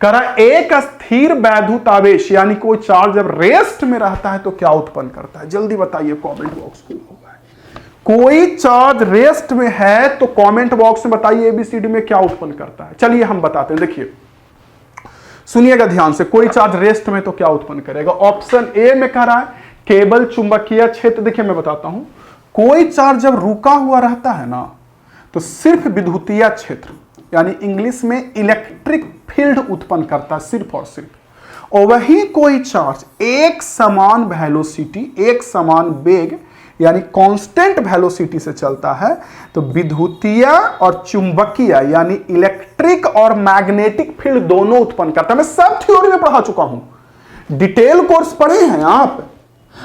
कह रहा एक स्थिर वैद्युत आवेश यानी कोई चार्ज जब रेस्ट में रहता है तो क्या उत्पन्न करता है, जल्दी बताइए। कमेंट बॉक्स में होगा, कोई चार्ज रेस्ट में है तो कमेंट बॉक्स में बताइए एबीसीडी में क्या उत्पन्न करता है। चलिए हम बताते हैं, देखिए सुनिएगा ध्यान से। कोई चार्ज रेस्ट में तो क्या उत्पन्न करेगा। ऑप्शन ए में कह रहा है केवल चुंबकीय क्षेत्र। देखिए मैं बताता हूं, कोई चार्ज जब रुका हुआ रहता है ना तो सिर्फ विद्युतीय क्षेत्र यानी इंग्लिश में इलेक्ट्रिक फील्ड उत्पन्न करता है, सिर्फ और सिर्फ। और वही कोई चार्ज एक समान वेलोसिटी, एक समान वेग यानी कांस्टेंट वेलोसिटी से चलता है तो विद्युतीय और चुंबकीय यानी इलेक्ट्रिक और मैग्नेटिक फील्ड दोनों उत्पन्न करता है। मैं सब थ्योरी में पढ़ा चुका हूं, डिटेल कोर्स पढ़े हैं आप।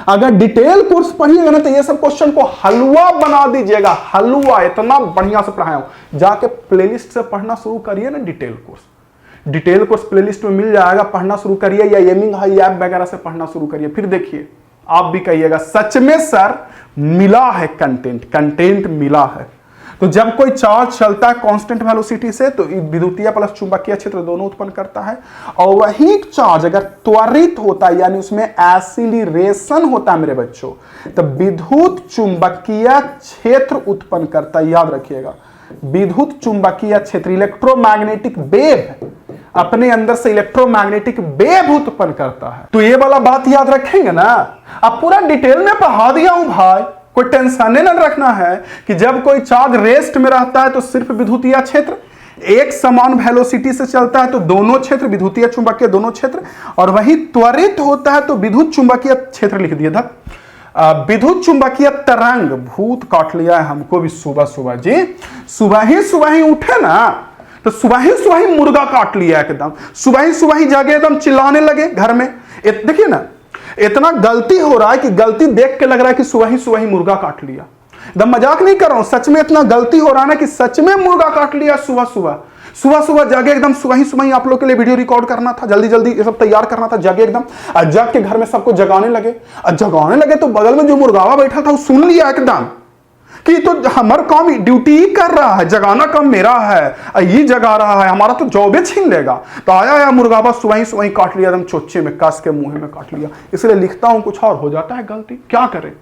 अगर डिटेल कोर्स पढ़िएगा ना तो ये सब क्वेश्चन को हलवा बना दीजिएगा, हलवा। इतना बढ़िया से पढ़ाया हूं, जाके प्लेलिस्ट से पढ़ना शुरू करिए ना। डिटेल कोर्स प्लेलिस्ट में मिल जाएगा, पढ़ना शुरू करिए, या एमिंग हाई ऐप वगैरह से पढ़ना शुरू करिए। फिर देखिए आप भी कहिएगा सच में सर मिला है कंटेंट मिला है। तो जब कोई चार्ज चलता है कांस्टेंट वेलोसिटी से तो विद्युतीय प्लस चुंबकीय क्षेत्र दोनों उत्पन्न करता है। और वही चार्ज अगर त्वरित होता है यानी उसमें एक्सीलरेशन होता है मेरे बच्चों, तो विद्युत चुंबकीय क्षेत्र उत्पन्न करता है। याद रखिएगा, विद्युत चुंबकीय क्षेत्र इलेक्ट्रोमैग्नेटिक वेव अपने अंदर से इलेक्ट्रोमैग्नेटिक वेव उत्पन्न करता है। तो ये वाला बात याद रखेंगे ना। अब पूरा डिटेल में पढ़ा दिया हूं भाई, कोई टेंशन न रखना है कि जब कोई चार्ज रेस्ट में रहता है तो सिर्फ विद्युतीय क्षेत्र, एक समान वेलोसिटी से चलता है तो दोनों क्षेत्र विद्युतीय चुंबकीय दोनों क्षेत्र, और वही त्वरित होता है तो विद्युत चुंबकीय क्षेत्र लिख दिया था। विद्युत चुंबकीय तरंग, भूत काट लिया है हमको भी सुबह जी, सुबह ही उठे ना तो सुबह ही मुर्गा काट लिया एकदम, सुबह ही जाके एकदम चिल्लाने लगे घर में। देखिए ना, इतना गलती हो रहा है कि गलती देख के लग रहा है कि सुबह ही मुर्गा काट लिया। एकदम मजाक नहीं कर रहा हूं, सच में इतना गलती हो रहा है ना कि सच में मुर्गा काट लिया। सुबह जाके एकदम सुबह ही आप लोग के लिए वीडियो रिकॉर्ड करना था, जल्दी ये सब तैयार करना था। जाके एकदम जाग के घर में सबको जगाने लगे तो बगल में जो मुर्गावा बैठा था वो सुन लिया एकदम कि तो हमारा काम ड्यूटी ही कर रहा है, जगाना काम मेरा है, ये जगा रहा है, हमारा तो जॉबे छीन लेगा। तो आया मुर्गावा सुबह ही काट लिया, एकदम चोचे में कस के मुंह में काट लिया। इसलिए लिखता हूं कुछ और हो जाता है गलती, क्या करें।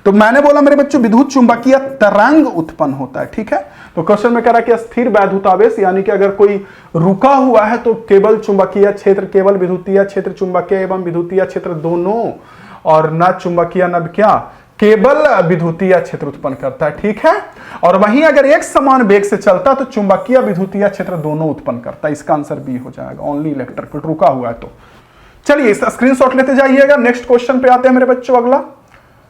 तो मैंने बोला मेरे बच्चों विद्युत चुंबकीय तरंग उत्पन्न होता है, ठीक है। तो क्वेश्चन में कह रहा है कि स्थिर वैद्युत आवेश यानी कि अगर कोई रुका हुआ है तो केवल चुंबकीय क्षेत्र, केवल विद्युतीय क्षेत्र, चुंबकीय एवं विद्युतीय क्षेत्र दोनों, और न चुंबकीय न क्या, केवल विद्युतीय क्षेत्र उत्पन्न करता है, ठीक है। और वहीं अगर एक समान वेग से चलता तो चुंबकीय विद्युतीय क्षेत्र दोनों उत्पन्न करता है। इसका आंसर बी हो जाएगा, ओनली इलेक्ट्रिक रुका हुआ है तो। चलिए इस स्क्रीनशॉट लेते जाइएगा। नेक्स्ट क्वेश्चन पे आते हैं मेरे बच्चों।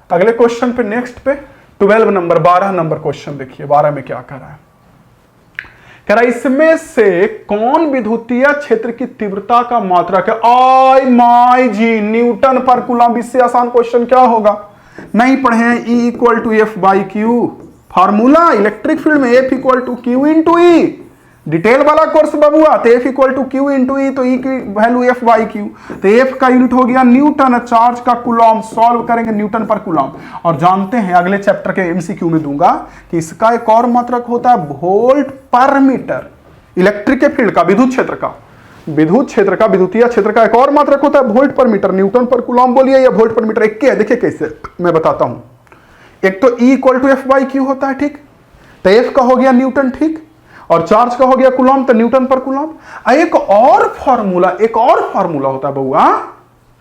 अगले क्वेश्चन पे, नेक्स्ट पे 12 नंबर 12 नंबर क्वेश्चन देखिए। 12 में क्या कर रहा है, कह रहा है इसमें से कौन विद्युतीय क्षेत्र की तीव्रता का मात्रक है। आई माई जी, न्यूटन पर कूलम। इससे आसान क्वेश्चन क्या होगा, नहीं पढ़े हैं। E equal to F by Q, formula electric field में F equal to Q into E. Detail वाला कोर्स बबुआ, तो F equal to Q into E, तो E की वैल्यू F बाई क्यू। तो F का यूनिट हो गया न्यूटन, चार्ज का कूलम। सॉल्व करेंगे न्यूटन पर कूलम। और जानते हैं अगले चैप्टर के MCQ में दूंगा कि इसका एक और मात्रक होता है वोल्ट पर मीटर। इलेक्ट्रिक के फील्ड का, विद्युत क्षेत्र का, विद्युतीय क्षेत्र का एक और मात्रक होता है वोल्ट पर मीटर। न्यूटन पर कूलम बोलिए या वोल्ट पर मीटर, एक है। देखिए कैसे मैं बताता हूं। एक तो E equal to F by q होता है, ठीक। तो F का हो गया न्यूटन, ठीक, और चार्ज का हो गया कूलम, तो न्यूटन पर कूलम। एक और फॉर्मूला होता है बउआ।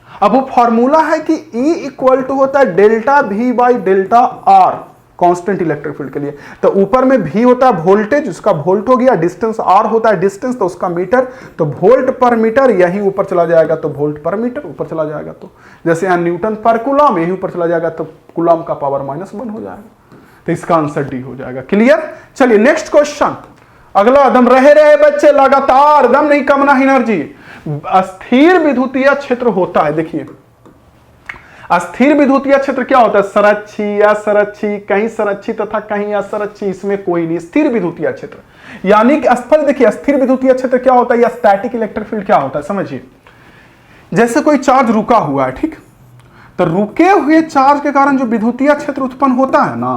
अब वो फॉर्मूला है कि E इक्वल टू होता है delta V by delta R, constant electric field के लिए। तो ऊपर में V होता है वोल्टेज, उसका वोल्ट हो गया, डिस्टेंस R होता है डिस्टेंस, तो उसका मीटर, तो वोल्ट पर मीटर यही ऊपर चला जाएगा तो वोल्ट पर मीटर ऊपर चला जाएगा। तो जैसे यहाँ न्यूटन पर कूलम यही ऊपर चला जाएगा तो कूलम का पावर -1 हो जाएगा। तो इसका आंसर डी हो जाएगा। क्लियर। चलिए नेक्स्ट क्वेश्चन। अगला दम रहे बच्चे लगातार, दम नहीं कम ना एनर्जी। अस्थिर विद्युतीय क्षेत्र होता है। देखिए अस्थिर विद्युतीय क्षेत्र क्या होता है, संरक्षी, असंरक्षी, कहीं संरक्षित तथा कहीं असंरक्षित, इसमें कोई नहीं। स्थिर विद्युतीय क्षेत्र यानी कि स्थल। देखिए अस्थिर विद्युतीय क्षेत्र क्या होता है या स्टैटिक इलेक्ट्रिक फील्ड क्या होता है, समझिए। जैसे कोई चार्ज रुका हुआ है, ठीक, तो रुके हुए चार्ज के कारण जो विद्युतीय क्षेत्र उत्पन्न होता है ना,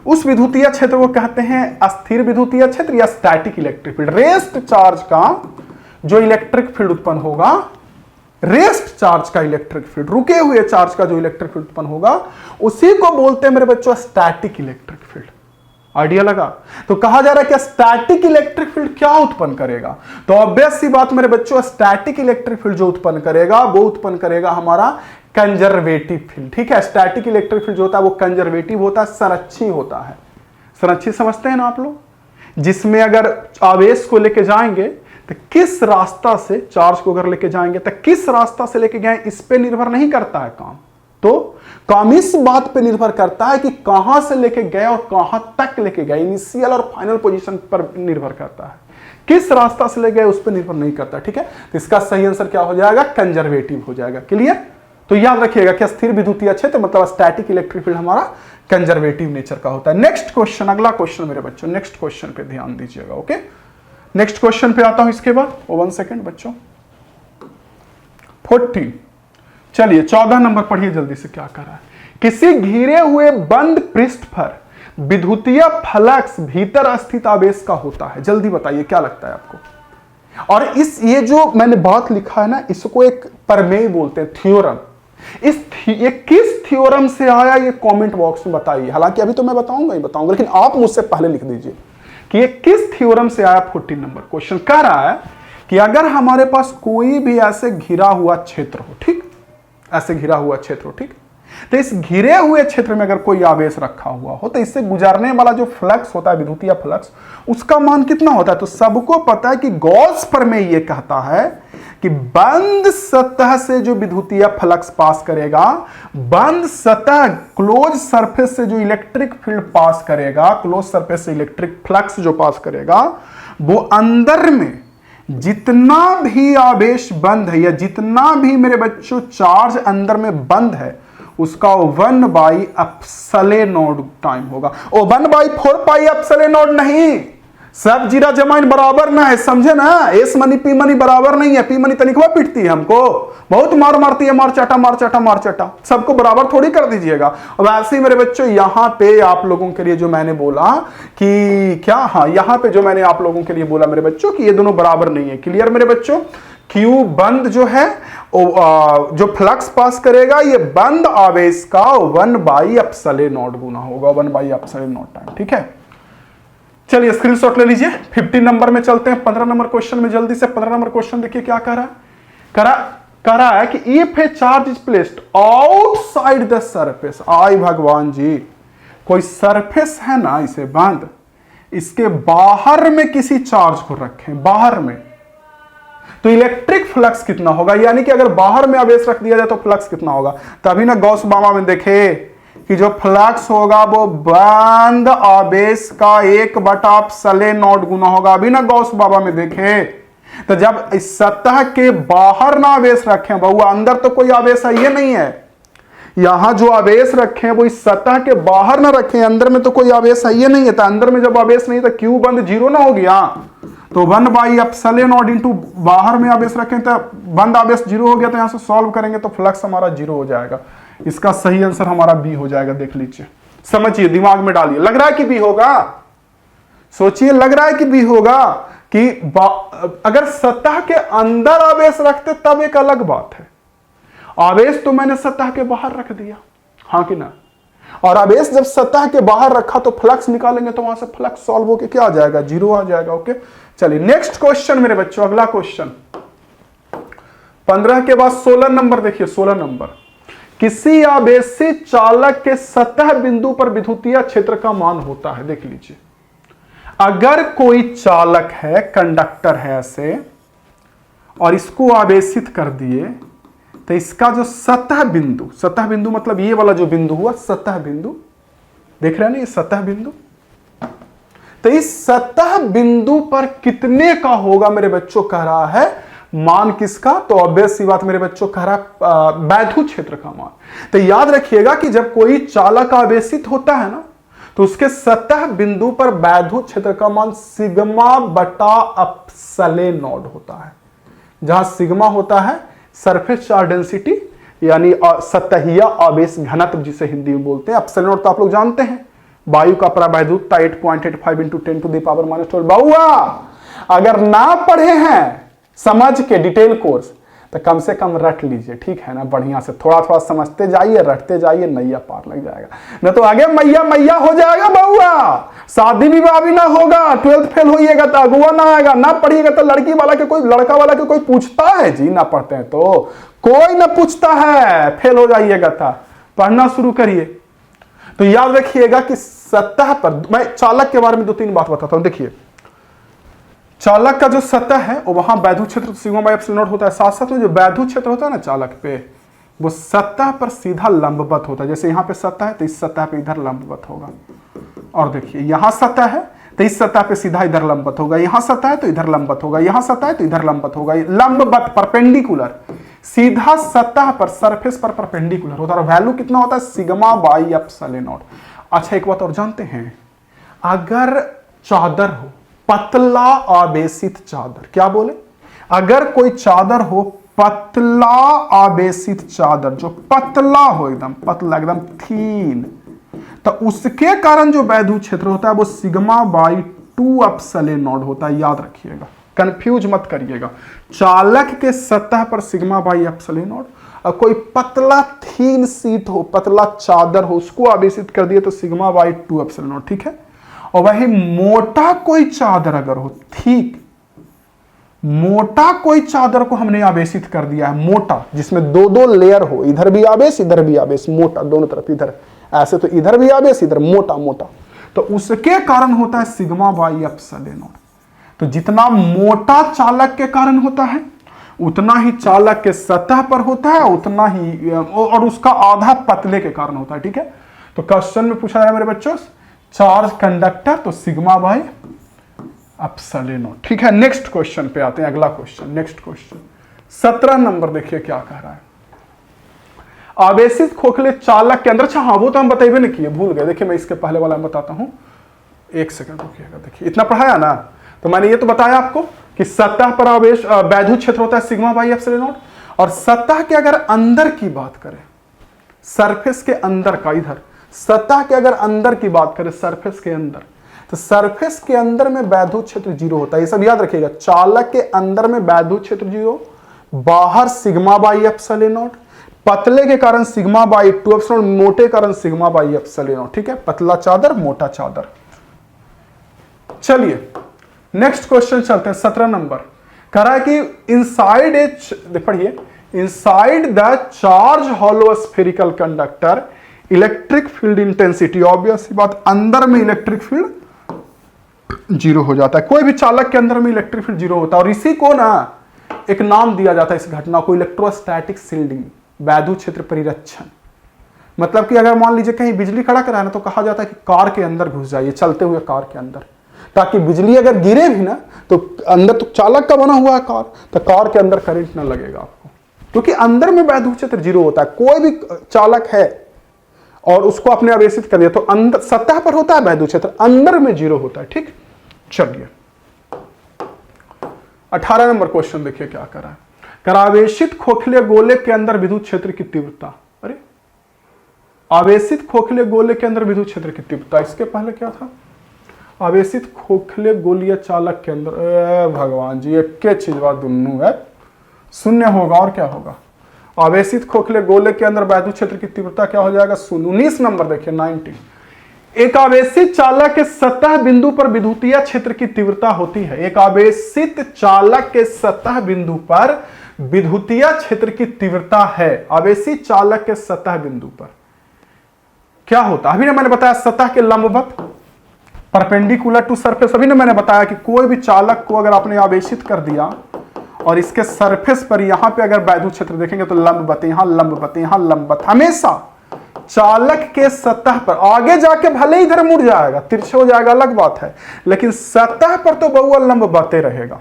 उस विद्युतीय क्षेत्र को कहते हैं अस्थिर विद्युतीय क्षेत्र या static electric field. Rest charge का जो इलेक्ट्रिक फील्ड उत्पन्न होगा, रेस्ट चार्ज का इलेक्ट्रिक फील्ड, रुके हुए चार्ज का जो इलेक्ट्रिक फील्ड उत्पन्न होगा, उसी को बोलते हैं मेरे बच्चों स्टैटिक इलेक्ट्रिक फील्ड। आइडिया लगा? तो कहा जा रहा है कि स्टैटिक इलेक्ट्रिक फील्ड क्या उत्पन्न करेगा? तो ऑब्वियस सी बात मेरे बच्चों, स्टैटिक इलेक्ट्रिक फील्ड जो उत्पन्न करेगा वो उत्पन्न करेगा हमारा कंजर्वेटिव फील्ड। ठीक है, स्टैटिक इलेक्ट्रिक फील्ड जो होता है वो कंजर्वेटिव होता है, संरक्षी होता है। संरक्षी समझते हैं ना आप लोग, जिसमें अगर आवेश को लेके जाएंगे तो किस रास्ता से, चार्ज को अगर लेके जाएंगे तो किस रास्ता से लेके गए, इस पे निर्भर नहीं करता है काम। तो काम इस बात पे निर्भर करता है कि कहां से लेके गए और कहां तक लेके गए, इनिशियल और फाइनल पोजीशन पर निर्भर करता है, किस रास्ता से ले गए उस पर निर्भर नहीं करता। ठीक है, तो इसका सही आंसर क्या हो जाएगा? कंजर्वेटिव हो जाएगा। क्लियर? तो याद रखिएगा कि स्थिर विद्युतीय क्षेत्र मतलब स्टैटिक इलेक्ट्रिक फील्ड हमारा कंजर्वेटिव नेचर का होता है। नेक्स्ट क्वेश्चन, अगला क्वेश्चन मेरे बच्चों, नेक्स्ट क्वेश्चन पे ध्यान दीजिएगा। ओके, नेक्स्ट क्वेश्चन पे आता हूं इसके बाद। 1 सेकेंड बच्चों, 14। चलिए 14 नंबर पढ़िए जल्दी से, क्या कर रहा है। किसी घिरे हुए बंद पृष्ठ पर विद्युतीय फ्लक्स भीतर स्थित आवेश का होता है। जल्दी बताइए क्या लगता है आपको? और इस ये जो मैंने बात लिखा है ना, इसको एक प्रमेय बोलते हैं, थ्योरम। ये किस थ्योरम से आया ये कमेंट बॉक्स में बताइए। हालांकि अभी तो मैं बताऊंगा ही बताऊंगा, लेकिन आप मुझसे पहले लिख दीजिए कि ये किस थ्योरम से आया। 14 नंबर क्वेश्चन कह रहा है कि अगर हमारे पास कोई भी ऐसे घिरा हुआ क्षेत्र हो, ठीक, ऐसे घिरा हुआ क्षेत्र हो, ठीक, तो इस घिरे हुए क्षेत्र में अगर कोई आवेश रखा हुआ हो तो इससे गुजरने वाला जो फ्लक्स होता है, विद्युतीय फ्लक्स, उसका मान कितना होता है? तो सबको पता है कि गॉस प्रमेय ये कहता है कि बंद सतह से जो विद्युतीय फ्लक्स पास करेगा, बंद सतह, क्लोज सरफेस से जो इलेक्ट्रिक फील्ड पास करेगा, क्लोज सरफेस से इलेक्ट्रिक फ्लक्स जो पास करेगा, वो अंदर में जितना भी आवेश बंद है या जितना भी मेरे बच्चों चार्ज अंदर में बंद है, उसका 1/ε0 टाइम होगा। 1/4πε0 नहीं, सब जीरा जमाइन बराबर ना है, समझे ना? एस मनी पी मनी बराबर नहीं है। पी मनी तनिकवा पिटती है हमको, बहुत मार मारती है, मार चाटा मार चाटा मार चाटा, सबको बराबर थोड़ी कर दीजिएगा। और वैसे ही मेरे बच्चों यहां पे आप लोगों के लिए जो मैंने बोला कि क्या, हाँ, यहां पे जो मैंने आप लोगों के लिए बोला मेरे बच्चों कि ये दोनों बराबर नहीं है। क्लियर मेरे बच्चों? क्यू बंद जो है, जो फ्लक्स पास करेगा, ये बंद आवेश का 1/ε0 गुना होगा, 1/ε0 टाइम। ठीक है, चलिए स्क्रीनशॉट ले लीजिए। 15 नंबर में चलते हैं, 15 नंबर क्वेश्चन में जल्दी से। 15 नंबर क्वेश्चन देखिए क्या कह रहा है। कह रहा है कि if a charge is placed outside the surface, आई भगवान जी, कोई सरफेस है ना इसे बंद, इसके बाहर में किसी चार्ज को रखें, बाहर में, तो इलेक्ट्रिक फ्लक्स कितना होगा? यानी कि अगर बाहर में आवेश रख दिया जाए तो फ्लक्स कितना होगा? तभी ना गॉस बामा में देखे कि जो फ्लक्स होगा वो बंद आवेश का 1/ε0 गुना होगा। अभी ना गॉस बाबा में देखे, तो जब इस सतह के बाहर ना आवेश रखें, बहु अंदर तो कोई आवेश है ये नहीं है, यहां जो आवेश रखें वो इस सतह के बाहर ना रखें, अंदर में तो कोई आवेश है ये नहीं है। तो अंदर में जब आवेश नहीं तो क्यू बंद 0 ना हो गया, तो 1/ε0 इंटू बाहर में आवेश रखें तो बंद आवेश 0 हो गया, तो यहां से सॉल्व करेंगे तो फ्लक्स हमारा 0 हो जाएगा। इसका सही आंसर हमारा बी हो जाएगा। देख लीजिए, समझिए, दिमाग में डालिए। लग रहा है कि बी होगा? सोचिए, लग रहा है कि बी होगा कि अगर सतह के अंदर आवेश रखते तब एक अलग बात है, आवेश तो मैंने सतह के बाहर रख दिया, हाँ कि ना? और आवेश जब सतह के बाहर रखा तो फ्लक्स निकालेंगे तो वहां से फ्लक्स सॉल्व होके क्या आ जाएगा? 0 आ जाएगा। ओके, चलिए नेक्स्ट क्वेश्चन मेरे बच्चों, अगला क्वेश्चन 15 के बाद 16 नंबर देखिए। 16 नंबर, किसी आवेशी चालक के सतह बिंदु पर विद्युतीय क्षेत्र का मान होता है। देख लीजिए, अगर कोई चालक है, कंडक्टर है ऐसे, और इसको आवेशित कर दिए, तो इसका जो सतह बिंदु मतलब ये वाला जो बिंदु हुआ, सतह बिंदु, देख रहे हैं ना ये सतह बिंदु, तो इस सतह बिंदु पर कितने का होगा मेरे बच्चों? कह रहा है मान किसका? तो ऑब्वियस सी बात मेरे बच्चों, कह रहा है वैद्युत क्षेत्र का मान। तो याद रखिएगा कि जब कोई चालक आवेशित होता है ना, तो उसके सतह बिंदु पर वैद्युत क्षेत्र का मान σ/ε0 होता है, जहां सिग्मा होता है सरफेस चार्ज डेंसिटी, यानी सतहीय आवेश घनत्व जिसे हिंदी में बोलते हैं। एप्सिलॉन तो आप लोग जानते हैं, वायु का परावैद्युतता 8.85 इंटू 10⁻⁻12। बहुआ अगर ना पढ़े हैं समझ के डिटेल कोर्स तो कम से कम रट लीजिए, ठीक है ना, बढ़िया से थोड़ा थोड़ा समझते जाइए, रटते जाइए, नैया पार लग जाएगा। न तो आगे मैया मैया हो जाएगा बहुआ, शादी विवाह भी ना होगा, 12th फेल होइएगा तो अगुआ ना आएगा, ना पढ़िएगा तो लड़की वाला के कोई, लड़का वाला के कोई पूछता है जी, ना पढ़ते हैं तो कोई ना पूछता है, फेल हो जाइएगा था। पढ़ना शुरू करिए। तो याद रखिएगा कि सतह पर, मैं चालक के बारे में 2-3 बात बताता हूं। देखिए चालक का जो सतह है वो वहां वैद्युत क्षेत्र सिग्मा बाई एप्सिलॉन नॉट होता है, साथ साथ में जो वैद्युत क्षेत्र होता है ना चालक पे, वो सतह पर सीधा लंबवत होता है। जैसे यहां पे सतह है तो इस सतह पे इधर लंबवत होगा, और देखिए यहां सतह है तो इस सतह पे सीधा इधर लंबवत होगा, यहां सतह है तो इधर लंबवत होगा, यहां सतह है तो इधर लंबवत होगा, लंबवत परपेंडिकुलर, सीधा सतह पर सरफेस पर परपेंडिकुलर होता है। और वैल्यू कितना होता है? Sigma by epsilon not. अच्छा एक बात और जानते हैं, अगर चादर हो, पतला आवेशित चादर, क्या बोले, अगर कोई चादर हो पतला आवेशित चादर, जो पतला हो, एकदम पतला, एकदम थीन, तो उसके कारण जो वैद्युत क्षेत्र होता है वो सिग्मा बाई 2 एप्सिलॉन नॉट होता है। याद रखिएगा, कंफ्यूज मत करिएगा। चालक के सतह पर सिग्मा बाई एप्सिलॉन नॉट, और कोई पतला थीन शीट हो, पतला चादर हो, उसको आवेशित कर दिया तो सिग्मा बाई 2 एप्सिलॉन नॉट, ठीक है। और वही मोटा कोई चादर अगर हो, ठीक, मोटा कोई चादर को हमने आवेशित कर दिया है, मोटा, जिसमें 2-2 लेयर हो, इधर भी आवेश इधर भी आवेश, मोटा दोनों तरफ, इधर ऐसे तो इधर भी आवेश इधर, मोटा मोटा, तो उसके कारण होता है सिग्मा बाई एप्सिलॉन नॉट। तो जितना मोटा चालक के कारण होता है उतना ही चालक के सतह पर होता है, उतना ही, और उसका आधा पतले के कारण होता है, ठीक है। तो क्वेश्चन में पूछा है मेरे बच्चों, चार्ज कंडक्टर, तो सिग्मा बाई एप्सिलॉन नॉट, ठीक है। नेक्स्ट क्वेश्चन पे आते हैं, अगला क्वेश्चन, नेक्स्ट क्वेश्चन 17 नंबर, देखिए क्या कह रहा है। आवेशित खोखले चालक के अंदर, अच्छा हाँ वो तो हम बताइए नहीं किए, भूल गए। देखिए मैं इसके पहले वाला बताता हूं, एक सेकंड रुकिएगा। देखिए इतना पढ़ाया ना, तो मैंने ये तो बताया आपको कि सतह पर आवेश वैद्युत क्षेत्र होता है सिग्मा बाई एप्सिलॉन नॉट, और सतह के अगर अंदर की बात करें, सरफेस के अंदर का, इधर सतह के अगर अंदर की बात करें, सरफेस के अंदर, तो सरफेस के अंदर में वैद्युत क्षेत्र 0 होता है। ये सब याद रखिएगा, चालक के अंदर में वैद्युत क्षेत्र 0, बाहर सिग्मा बाई एप्सिलॉन नॉट, पतले के कारण सिग्मा बाई 2 एप्सिलॉन, मोटे कारण सिग्मा बाई एप्सिलॉन नॉट, ठीक है। पतला चादर, मोटा चादर। चलिए नेक्स्ट क्वेश्चन चलते हैं, 17 नंबर। कह रहा है कि इनसाइड ए, पढ़िए, inside the charge hollow spherical conductor electric field intensity, obvious बात, अंदर में इलेक्ट्रिक फील्ड 0 हो जाता है। कोई भी चालक के अंदर में इलेक्ट्रिक फील्ड 0 होता है, और इसी को ना एक नाम दिया जाता है, इस घटना को इलेक्ट्रोस्टैटिक शील्डिंग, वैद्युत क्षेत्र परिरक्षण। मतलब कि अगर मान लीजिए कहीं बिजली कड़क रहा है ना, तो कहा जाता है कि कार के अंदर घुस जाइए, चलते हुए कार के अंदर, ताकि बिजली अगर गिरे भी ना तो अंदर, तो चालक का बना हुआ है कार, तो कार के अंदर करंट ना लगेगा आपको, क्योंकि अंदर में वैद्युत क्षेत्र 0 होता है। कोई भी चालक है और उसको आपने आवेशित कर दिया तो अंदर सतह पर होता है वैद्युत क्षेत्र, अंदर में 0 होता है, ठीक। चलिए 18 नंबर क्वेश्चन देखिए क्या कर रहा है। आवेशित खोखले गोले के अंदर विद्युत क्षेत्र की तीव्रता, अरे आवेशित खोखले गोले के अंदर विद्युत क्षेत्र की तीव्रता, इसके पहले क्या था, आवेशित खोखले गोलीय चालक के अंदर, भगवान जी एक के चीज बात दोनों है, शून्य होगा और क्या होगा। आवेशित खोखले गोले के अंदर वैद्युत क्षेत्र की तीव्रता क्या हो जाएगा, 19 नंबर देखिए 19। एक आवेशित चालक के सतह बिंदु पर विद्युतीय क्षेत्र की तीव्रता होती है। एक आवेशित चालक के सतह बिंदु पर विद्युतीय क्षेत्र की तीव्रता है। आवेशित चालक के सतह बिंदु पर क्या होता है, अभी ना मैंने बताया सतह के लंबवत, परपेंडिकुलर टू सरफेस। अभी ना मैंने बताया कि कोई भी चालक को अगर आपने आवेशित कर दिया और इसके सरफेस पर यहां पे अगर वैद्युत क्षेत्र देखेंगे तो लंबवत, यहां लंबवत, यहां लंबवत, हमेशा चालक के सतह पर, आगे जाके भले इधर मुड़ जाएगा, तिरछे हो जाएगा अलग बात है, लेकिन सतह पर तो बउआ लंबवते रहेगा,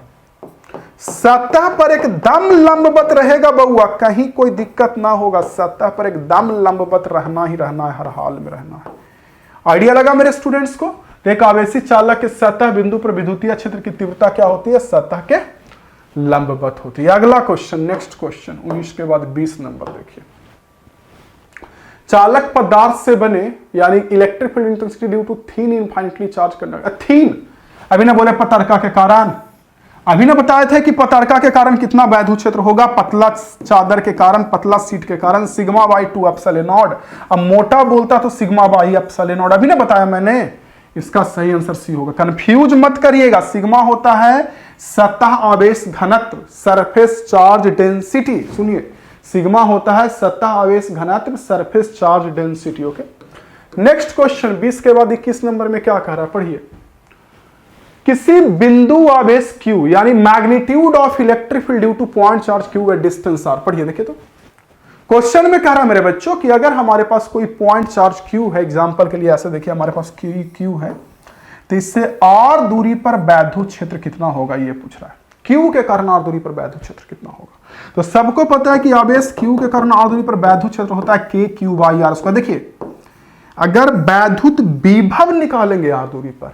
सतह पर एकदम लंबवत रहेगा बउआ, कहीं कोई दिक्कत ना होगा, सतह पर एकदम लंबवत रहना ही रहना है, हर हाल में रहना है। आइडिया लगा मेरे स्टूडेंट्स को। तो एक आवेशित चालक के सतह बिंदु पर विद्युतीय क्षेत्र की तीव्रता क्या होती है, सतह के लंबवत होती है। अगला क्वेश्चन, नेक्स्ट क्वेश्चन 19 के बाद 20 नंबर देखिए चालक पदार्थ से बने यानी electric field intensity due to thin infinitely charge conductor. Thin अभी ना बोले पतरका के कारण, अभी ना बताए थे कि पतरका के कारण कितना वैद्युत क्षेत्र होगा, पतला चादर के कारण, पतला सीट के कारण सिग्मा बाई 2 एप्सिलॉन नॉट। अब मोटा बोलता तो सिग्मा बाई एप्सिलॉन नॉट, अभी ना बताया मैंने। इसका सही आंसर सी होगा। कंफ्यूज मत करिएगा, सिग्मा होता है सतह आवेश घनत्व, सरफेस चार्ज डेंसिटी। सुनिए, सिग्मा होता है सतह आवेश घनत्व, surface charge density. Okay, next question 20 के बाद 21 नंबर में क्या कह रहा है, पढ़िए। किसी बिंदु आवेश Q यानी magnitude of electric field due two point charge Q at distance R। पढ़िए, देखिए तो क्वेश्चन में कह रहा है मेरे बच्चों कि अगर हमारे पास कोई पॉइंट चार्ज Q है, एग्जांपल के लिए ऐसे देखिए हमारे पास Q है, तो इससे R दूरी पर वैद्युत क्षेत्र कितना होगा ये पूछ रहा है। Q के कारण R दूरी पर वैद्युत क्षेत्र कितना होगा? तो सबको पता है कि आवेश Q के कारण R दूरी पर वैद्युत क्षेत्र होता है KQ/R²। देखिए, अगर वैद्युत विभव निकालेंगे R दूरी पर,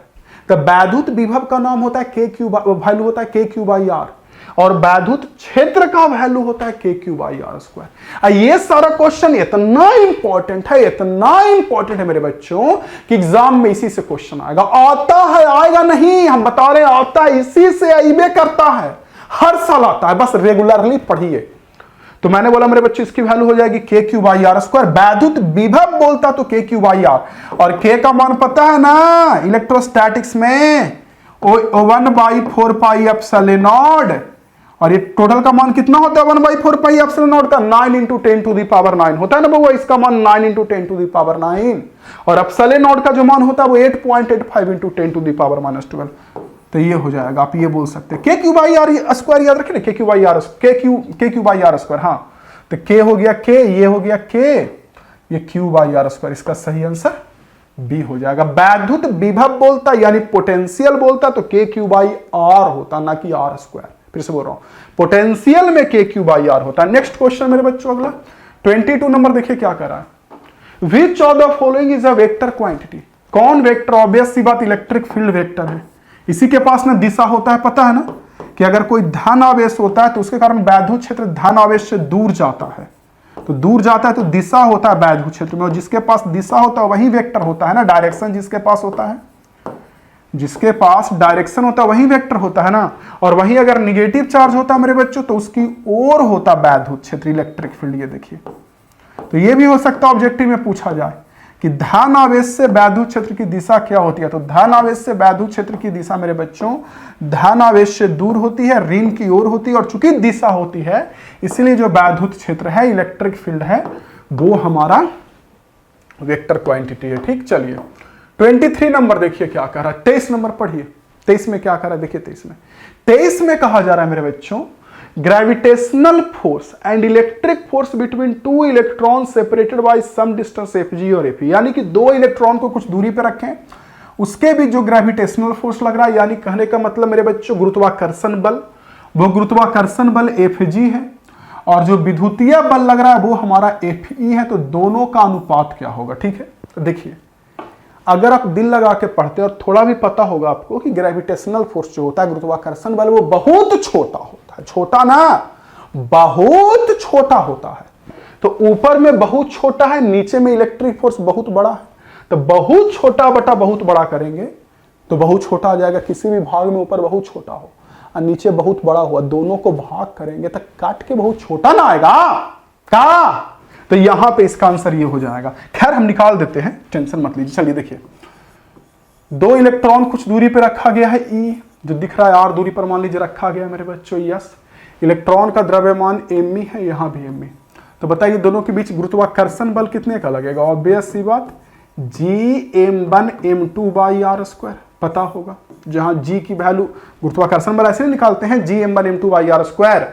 तो वैद्युत विभव का नाम होता है वैल्यू होता है KQ/R, और वैद्युत क्षेत्र का वैल्यू होता है KQ/R²। ये सारा क्वेश्चन इतना इंपॉर्टेंट है, इतना इंपॉर्टेंट है मेरे बच्चों कि एग्जाम में इसी से क्वेश्चन आएगा। आता है, आएगा नहीं, हम बता रहे हैं आता है, इसी से आईबे करता है, हर साल आता है, बस रेगुलरली पढ़िए। तो मैंने बोला मेरे बच्चे इसकी वैल्यू हो जाएगी KQ/R²। वैद्युत विभव बोलता तो KQ/R, और K का मान पता है ना इलेक्ट्रोस्टैटिक्स में 1/4πε0, और ये टोटल का मान कितना होता है 1/4πε0 का 9 × 10⁹ होता है ना बउआ, इसका मान 9 × 10⁹, और एप्सिलॉन का जो मान होता है वो 8.85 × 10⁻12। तो ये हो जाएगा, आप ये बोल सकते हैं KQ/R² याद रखें ना, KQ/R²। हाँ, तो K हो गया K, ये हो गया K, ये Q/R²। इसका सही आंसर B हो जाएगा। वैद्युत विभव बोलता यानी पोटेंशियल बोलता तो KQ/R होता, ना कि R²। फिर से बोल रहा हूं, पोटेंशियल में KQ/R होता है। नेक्स्ट क्वेश्चन मेरे बच्चों अगला 22 नंबर देखिए क्या कर रहा है। Which of the following is a vector quantity. कौन वेक्टर? ऑब्वियस सी बात, इलेक्ट्रिक फील्ड वेक्टर है। इसी के पास ना दिशा होता है, पता है ना कि अगर कोई धन आवेश होता है तो उसके कारण वैद्युत क्षेत्र धन आवेश से दूर जाता है, तो दूर जाता है तो दिशा होता है वैद्युत क्षेत्र में, और जिसके पास दिशा होता है वही वेक्टर होता है ना। डायरेक्शन जिसके पास होता है, जिसके पास डायरेक्शन होता है वही वेक्टर होता है ना। और वही अगर निगेटिव चार्ज होता है मेरे बच्चों तो उसकी ओर होता वैद्युत क्षेत्र, इलेक्ट्रिक फील्ड। ये देखिए, तो ये भी हो सकता है ऑब्जेक्टिव में पूछा जाए कि धन आवेश से वैद्युत क्षेत्र की दिशा क्या होती है। तो धन आवेश से वैद्युत क्षेत्र की दिशा मेरे बच्चों धन आवेश से दूर होती है, ऋण की ओर होती है, और चूंकि दिशा होती है इसलिए जो वैद्युत क्षेत्र है, इलेक्ट्रिक फील्ड है, वो हमारा वेक्टर क्वांटिटी है। ठीक, चलिए 23 नंबर देखिए क्या कह रहा है। 23 नंबर पढ़िए, 23 में क्या कह रहा है देखिए। 23 में कहा जा रहा है मेरे बच्चों, gravitational force and electric force between two electron separated by some distance Fg और Fe, यानी कि दो इलेक्ट्रॉन को कुछ दूरी पर रखें, उसके भी जो ग्रेविटेशनल फोर्स लग रहा है, यानी कहने का मतलब मेरे बच्चों गुरुत्वाकर्षण बल, वो गुरुत्वाकर्षण बल Fg है, और जो विद्युतीय बल लग रहा है वो हमारा Fe है। तो दोनों का अनुपात क्या होगा? ठीक है, तो देखिए, अगर आप दिल लगा के पढ़ते और थोड़ा भी पता होगा आपको कि ग्रेविटेशनल फोर्स जो होता है, गुरुत्वाकर्षण बल, वो बहुत छोटा होता है। छोटा ना, बहुत छोटा होता है। तो ऊपर में बहुत छोटा है, नीचे में इलेक्ट्रिक फोर्स बहुत बड़ा है। तो बहुत छोटा बटा बहुत बड़ा करेंगे तो बहुत छोटा आ जाएगा। किसी भी भाग में ऊपर बहुत छोटा हो और नीचे बहुत बड़ा हुआ, दोनों को भाग करेंगे तो काट के बहुत छोटा ना आएगा का? तो यहां पे इसका आंसर ये हो जाएगा। खैर हम निकाल देते हैं, टेंशन मत लीजिए। चलिए देखिए, दो इलेक्ट्रॉन कुछ दूरी पे रखा गया है, E जो दिख रहा है R दूरी पर मान लीजिए रखा गया है मेरे बच्चों, यस। इलेक्ट्रॉन का द्रव्यमान me है, यहां भी me। तो बताइए दोनों के बीच गुरुत्वाकर्षण बल कितने का लगेगा? ऑब्वियस सी बात, Gm1m2/r²। पता होगा, जहां G की वैल्यू, गुरुत्वाकर्षण बल ऐसे निकालते हैं Gm1m2/r²,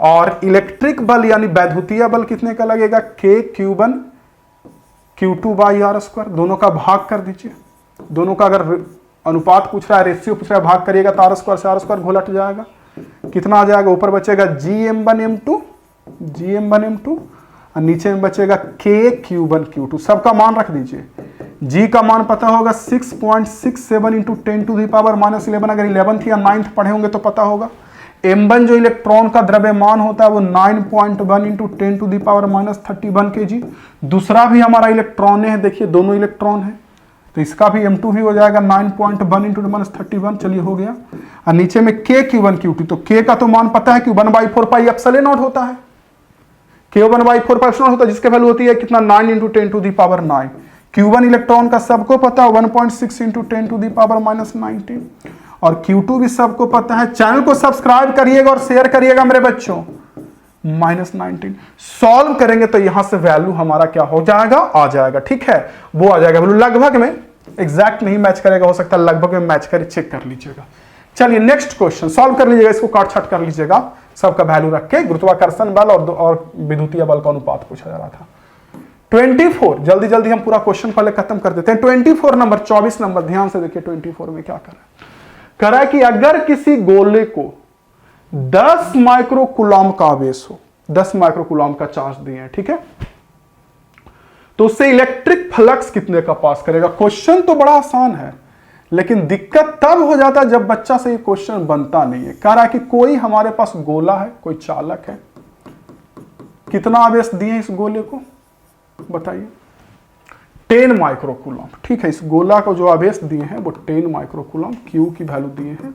और इलेक्ट्रिक बल यानी वैद्युतीय बल कितने का लगेगा? Kq1q2/r²। दोनों का भाग कर दीजिए। दोनों का अगर अनुपात पूछ रहा है, रेशियो पूछ रहा है, भाग करिएगा तो r² से r² घोलट जाएगा। कितना आ जाएगा? ऊपर बचेगा Gm1m2 और नीचे में बचेगा Kq1q2। सबका मान रख दीजिए। G का मान पता होगा 6.67 × 10⁻11। अगर 11th या 9th पढ़े होंगे तो पता होगा। m1 जो इलेक्ट्रॉन का द्रव्यमान होता है वो 9.1 into 10 to the power -31 kg। दूसरा भी हमारा इलेक्ट्रॉन है, देखिए दोनों इलेक्ट्रॉन है, तो इसका भी m2 भी हो जाएगा 9.1 इंटू -31। चलिए हो गया। और नीचे में k q1 q2, तो k का तो मान पता है कि 1/4 पाई एप्सिलॉन नॉट होता है, k 1/4 पाई एप्सिलॉन होता है, जिसके वैल्यू होती है कितना 9 into 10 to the power 9। q1 electron का सबको पता है 1.6 इंटू 10 टू द पावर -19, और q2 भी सबको पता है। चैनल को सब्सक्राइब करिएगा और शेयर करिएगा मेरे बच्चों। -19 सॉल्व करेंगे तो यहां से वैल्यू हमारा क्या हो जाएगा, आ जाएगा, ठीक है, वो आ जाएगा वैल्यू। लगभग में, एग्जैक्ट नहीं मैच करेगा, हो सकता है लगभग में मैच करे, चेक कर लीजिएगा। चलिए नेक्स्ट क्वेश्चन सॉल्व कर लीजिएगा, इसको काट छाट कर लीजिएगा, सबका वैल्यू रख के। गुरुत्वाकर्षण बल और विद्युतीय बल का अनुपात पूछा जा रहा था। 24, जल्दी जल्दी हम पूरा क्वेश्चन पहले खत्म कर देते हैं। 24 नंबर, 24 नंबर, ध्यान से देखिए 24 में क्या करा है कि अगर किसी गोले को 10 माइक्रोकूलम का आवेश हो, 10 माइक्रोकूलम का चार्ज दिए हैं, ठीक है, तो उससे इलेक्ट्रिक फ्लक्स कितने का पास करेगा। क्वेश्चन तो बड़ा आसान है, लेकिन दिक्कत तब हो जाता है जब बच्चा से ये क्वेश्चन बनता नहीं है। कह रहा है कि कोई हमारे पास गोला है, कोई चालक है, कितना आवेश दिए इस गोले को बताइए, 10 माइक्रोकूलम, ठीक है। इस गोला को जो आवेश दिए हैं वो 10 माइक्रोकूलम, क्यू की वैल्यू दिए हैं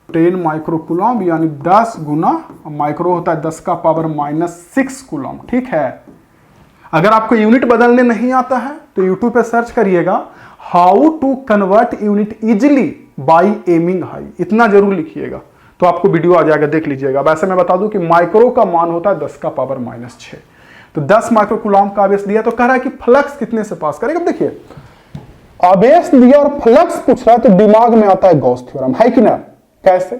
10 माइक्रोकूलम, यानी 10 गुना, माइक्रो होता है 10 का पावर -6 कूलम, ठीक है। अगर आपको यूनिट बदलने नहीं आता है तो यूट्यूब पे सर्च करिएगा how to convert unit easily by aiming high, इतना जरूर लिखिएगा तो आपको वीडियो आ जाएगा, देख लीजिएगा। वैसे मैं बता दूं कि माइक्रो का मान होता है 10 का पावर -6, तो 10 माइक्रोकूलम का आवेश दिया, तो कह रहा है कि फ्लक्स कितने से पास करेगा। देखिए आवेश दिया और फ्लक्स पूछ रहा है, तो दिमाग में आता है गॉस थ्योरम, है कि ना। कैसे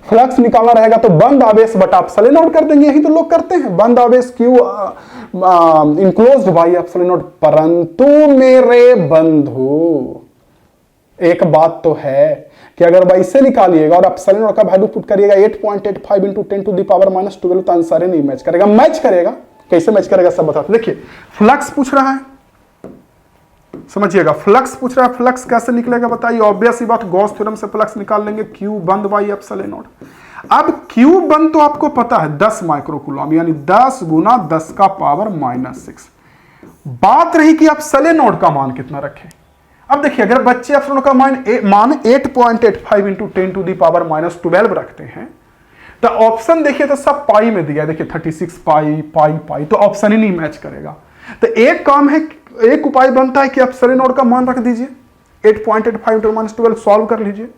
फ्लक्स निकालना रहेगा तो बंद आवेश बटा एप्सिलॉन नॉट कर देंगे, यही तो लोग करते हैं, बंद आवेश Q enclosed by epsilon not. परंतु मेरे बंधु एक बात तो है कि अगर वैसे निकालिएगा और एप्सिलॉन नॉट का वैल्यू पुट करिएगा 8.85 इंटू 10 टू द पावर -12, तो आंसर ही नहीं मैच करेगा। मैच करेगा, कैसे मैच करेगा सब बताते। देखिए फ्लक्स पूछ रहा है, समझिएगा, फ्लक्स पूछ रहा है, फ्लक्स कैसे निकलेगा बताइए। ऑब्वियस ही बात, गॉस थ्योरम से फ्लक्स निकाल लेंगे, क्यू बंद बाई एप्सिलॉन नॉट। अब क्यू बंद तो आपको पता है 10 माइक्रोकूलम, यानी 10 गुना 10 का पावर -6। बात रही कि एप्सिलॉन नॉट का मान कितना रखें। अब देखिए अगर बच्चे एप्सिलॉन नॉट का मान 8.85 इंटू 10 टू द पावर -12 रखते हैं, तो ऑप्शन देखिए तो सब पाई में दिया है, देखिए 36 पाई पाई पाई, तो ऑप्शन ही नहीं मैच करेगा। तो एक काम है, एक उपाय बनता है कि आप एप्सिलॉन नॉट का मान रख दीजिए 8.85 इंटू -12, सॉल्व कर लीजिए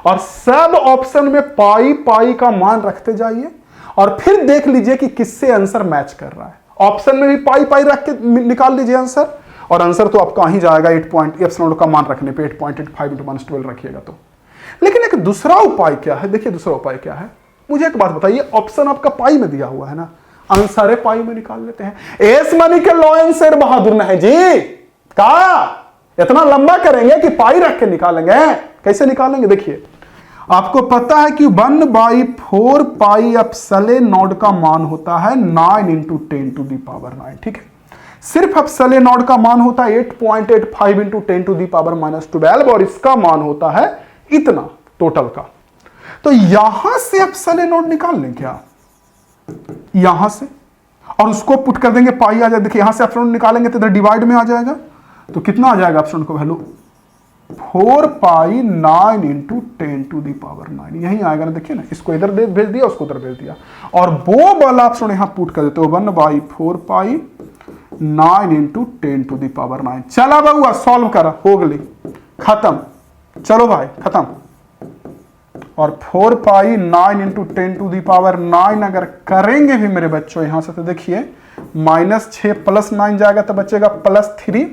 और सब ऑप्शन में पाई पाई का मान रखते जाइए और फिर देख लीजिए कि किससे आंसर मैच कर रहा है। ऑप्शन में भी पाई पाई रख के निकाल लीजिए आंसर, और आंसर तो आपका ही जाएगा एप्सिलॉन नॉट का मान रखने पे 8.85 इंटू -12 रखिएगा तो। लेकिन एक दूसरा उपाय क्या है, देखिए दूसरा उपाय क्या है, मुझे एक बात बताइए, ऑप्शन आपका पाई में दिया हुआ है ना, आंसर है पाई में निकाल लेते हैं। एस मनी के लॉयन शेर बहादुर न है जी, का इतना लंबा करेंगे कि पाई रख के निकालेंगे। कैसे निकालेंगे, देखिए आपको पता है कि 1/4 पाई एप्सिलॉन नॉट का मान होता है 9 इंटू 10 टू द पावर 9, ठीक है। सिर्फ एप्सिलॉन नॉट का मान होता है 8.85 इंटू 10 टू द पावर -12, और इसका मान होता है इतना टोटल का। तो यहां से एप्सिलॉन नॉट निकाल लें क्या, यहां से, और उसको पुट कर देंगे, पाई आ जाए। देखिए यहां से एप्सिलॉन निकालेंगे तो इधर डिवाइड में आ जाएगा, तो कितना आ जाएगा एप्सिलॉन को value 4 pi 9 into 10 to the power 9, यही आएगा ना। देखिए ना, इसको इधर भेज दिया, उसको उधर भेज दिया, और वो वाला एप्सिलॉन यहां पुट कर देते हो 1/4 पाई 9 इंटू 10 टू द पावर 9। चला बउआ सॉल्व करा, हो गई, खत्म, चलो भाई खत्म। और 4 pi 9 into 10 to the power 9 अगर करेंगे भी मेरे बच्चों यहां से, तो देखिए -6 प्लस 9 जाएगा तो बचेगा +3,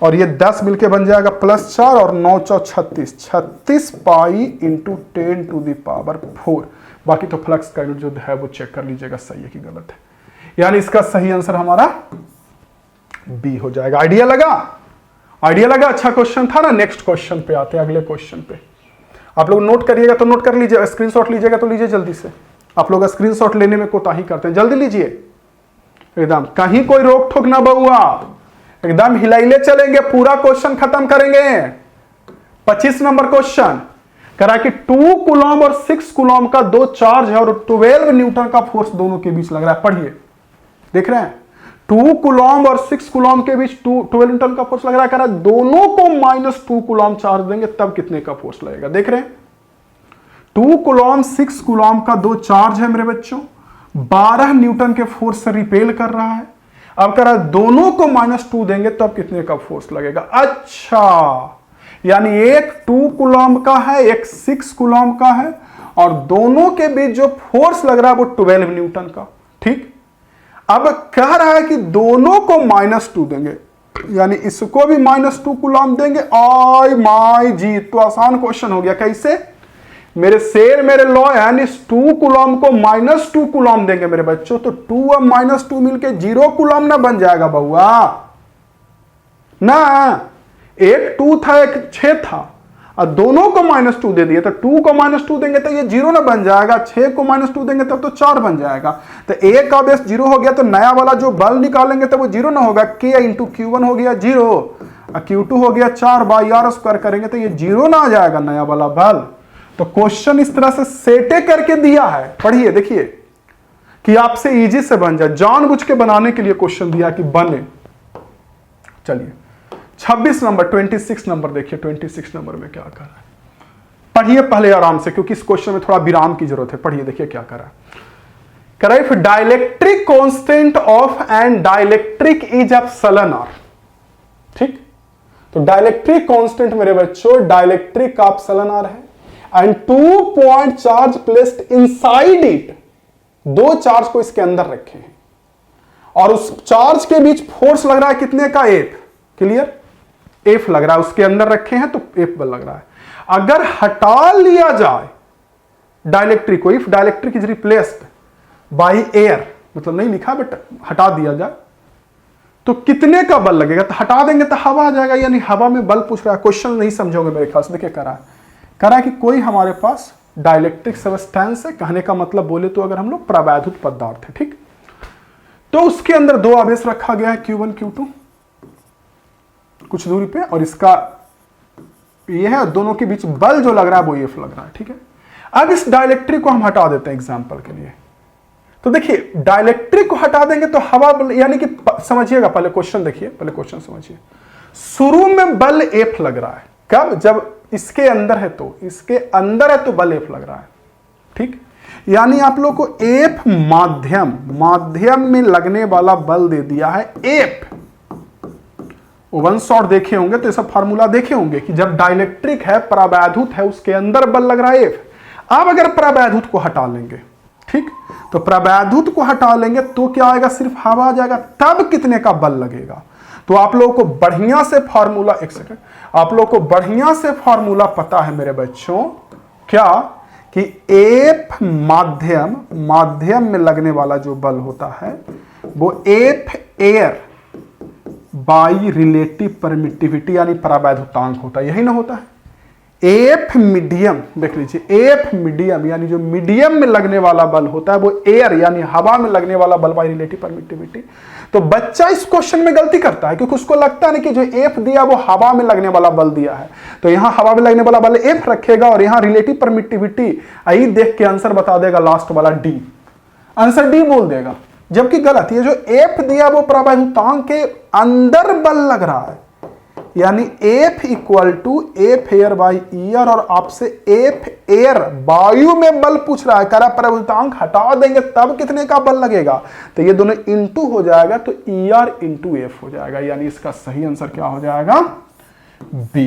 और ये 10 मिलके बन जाएगा +4, और 9 × 36, 36 pi into 10 to the power 4। बाकी तो फ्लक्स का यूनिट जो है वो चेक कर लीजिएगा सही है कि गलत है, यानी इसका सही आंसर हमारा बी हो जाएगा। आइडिया लगा, आइडिया लगा, अच्छा क्वेश्चन था ना। नेक्स्ट क्वेश्चन पे आते हैं, अगले क्वेश्चन पे। आप लोग नोट करिएगा तो नोट कर लीजिए, स्क्रीनशॉट लीजिएगा तो लीजिए जल्दी से। आप लोग स्क्रीनशॉट लेने में कोताही करते हैं, जल्दी लीजिए एकदम, कहीं कोई रोक ठोक ना बउआ, एकदम हिलाइले चलेंगे, पूरा क्वेश्चन खत्म करेंगे। 25 नंबर क्वेश्चन, कह रहा है कि 2 कूलम और 6 कूलम का दो चार्ज है और 12 न्यूटन का फोर्स दोनों के बीच लग रहा है। पढ़िए, देख रहे हैं, 2 कूलम और 6 कूलम के बीच 12 न्यूटन का फोर्स लग रहा है। कह रहा है दोनों को -2 कूलम चार्ज देंगे तब कितने का फोर्स लगेगा। देख रहे हैं, 2 कूलम 6 कूलम का दो चार्ज है मेरे बच्चों, 12 न्यूटन के फोर्स से रिपेल कर रहा है। अब कह रहा है दोनों को -2 देंगे तब कितने का फोर्स लगेगा। अच्छा, यानी एक 2 कूलम का है, एक 6 कूलम का है, और दोनों के बीच जो फोर्स लग रहा है वो 12 न्यूटन का। ठीक, अब कह रहा है कि दोनों को -2 देंगे, यानी इसको भी -2 कूलम देंगे। आई माई जी, तो आसान क्वेश्चन हो गया। कैसे? मेरे शेर मेरे लॉ, यानी 2 कूलम को -2 कूलम देंगे मेरे बच्चों, तो 2 और -2 मिलके 0 कूलम ना बन जाएगा बउआ ना। एक 2 था, एक 6 था, और दोनों को -2 दे दिए, तो 2 को -2 देंगे तो ये 0 ना बन जाएगा, 6 को -2 देंगे तब तो 4 बन जाएगा। तो a का बेस 0 हो गया, तो नया वाला जो बल निकालेंगे तो वो 0 ना होगा, k इंटू Q1 हो गया 0, और Q2 हो गया 4 बाई r स्क्वायर करेंगे तो ये 0 ना आ जाएगा नया वाला बल। तो क्वेश्चन इस तरह से सेटे करके दिया है। पढ़िए, देखिए कि आपसे इजी से बन जाए, जानबूझ के बनाने के लिए क्वेश्चन दिया कि बने। चलिए 26 नंबर, 26 नंबर देखिए, 26 नंबर में क्या कर रहा है। पढ़िए पहले आराम से, क्योंकि इस क्वेश्चन में थोड़ा विराम की जरूरत है। पढ़िए, देखिए क्या कर रहा है। कह रहा है if dielectric constant of an dielectric is epsilon r. ठीक, तो डाइलेक्ट्रिक कांस्टेंट मेरे बच्चों डाइलेक्ट्रिक का एप्सिलॉन आर है, and 2 point charge placed inside it, दो चार्ज को इसके अंदर रखे हैं, और उस चार्ज के बीच फोर्स लग रहा है कितने का, F। क्लियर, F लग रहा है, उसके अंदर रखे हैं तो F बल लग रहा है। अगर हटा लिया जाए डाइलेक्ट्रिक को, if dielectric is replaced by air, मतलब नहीं लिखा बट हटा दिया जाए, तो कितने का बल लगेगा। तो हटा देंगे तो हवा आ जाएगा, यानी हवा में बल पूछ रहा है। क्वेश्चन नहीं समझोगे मेरे ख्याल से। देखिए कह रहा है कि कोई हमारे पास डाइलेक्ट्रिक सब्सटेंस है, कहने का मतलब बोले तो अगर हम लोग प्रवैधुत पदार्थ है, ठीक, तो उसके अंदर दो आवेश रखा गया है, Q1 Q2 कुछ दूरी पे, और इसका ये है, दोनों के बीच बल जो लग रहा है वो F लग रहा है। ठीक है, अब इस डाइलेक्ट्रिक को हम हटा देते हैं एग्जांपल के लिए। तो देखिए डाइलेक्ट्रिक को हटा देंगे तो हवा, यानी कि समझिएगा, पहले क्वेश्चन देखिए, पहले क्वेश्चन समझिए। शुरू में बल F लग रहा है, कब, जब इसके अंदर है, तो इसके अंदर है तो बल F लग रहा है। ठीक, यानी आप लोग को F माध्यम में लगने वाला बल दे दिया है F। वन शॉट देखे होंगे तो ऐसा फार्मूला देखे होंगे कि जब डाइलेक्ट्रिक है, परावैद्युत है, उसके अंदर बल लग रहा है F। अब अगर परावैद्युत को हटा लेंगे, ठीक, तो परावैद्युत को हटा लेंगे तो क्या आएगा, सिर्फ हवा आ जाएगा, तब कितने का बल लगेगा। तो आप लोगों को बढ़िया से फार्मूला, एक सेकंड, आप लोगों को बढ़िया से फार्मूला पता है मेरे बच्चों, क्या, कि F माध्यम में लगने वाला जो बल होता है वो F air by relative permittivity यानी परावैद्युतांक होता है, यही ना होता है। F मीडियम, देख लीजिए, F मीडियम यानी जो मीडियम में लगने वाला बल होता है वो एयर यानी हवा में लगने वाला बल बाई रिलेटिव परमिटिविटी। तो बच्चा इस क्वेश्चन में गलती करता है, क्योंकि उसको लगता है कि जो F दिया वो हवा में लगने वाला बल दिया है, तो यहां हवा में लगने वाला बल F रखेगा और यहां रिलेटिव परमिटिविटी आई देख के आंसर बता देगा लास्ट वाला D, आंसर D बोल देगा, जबकि गलत। ये जो F दिया वो परावैद्युतांक के अंदर बल लग रहा है, यानी F equal to F air by ear, और आपसे F एयर वायु में बल पूछ रहा है, कह रहा परावैद्युतांक हटा देंगे तब कितने का बल लगेगा, तो ये दोनों इंटू हो जाएगा, तो ER इंटू F हो जाएगा, यानी इसका सही आंसर क्या हो जाएगा, B।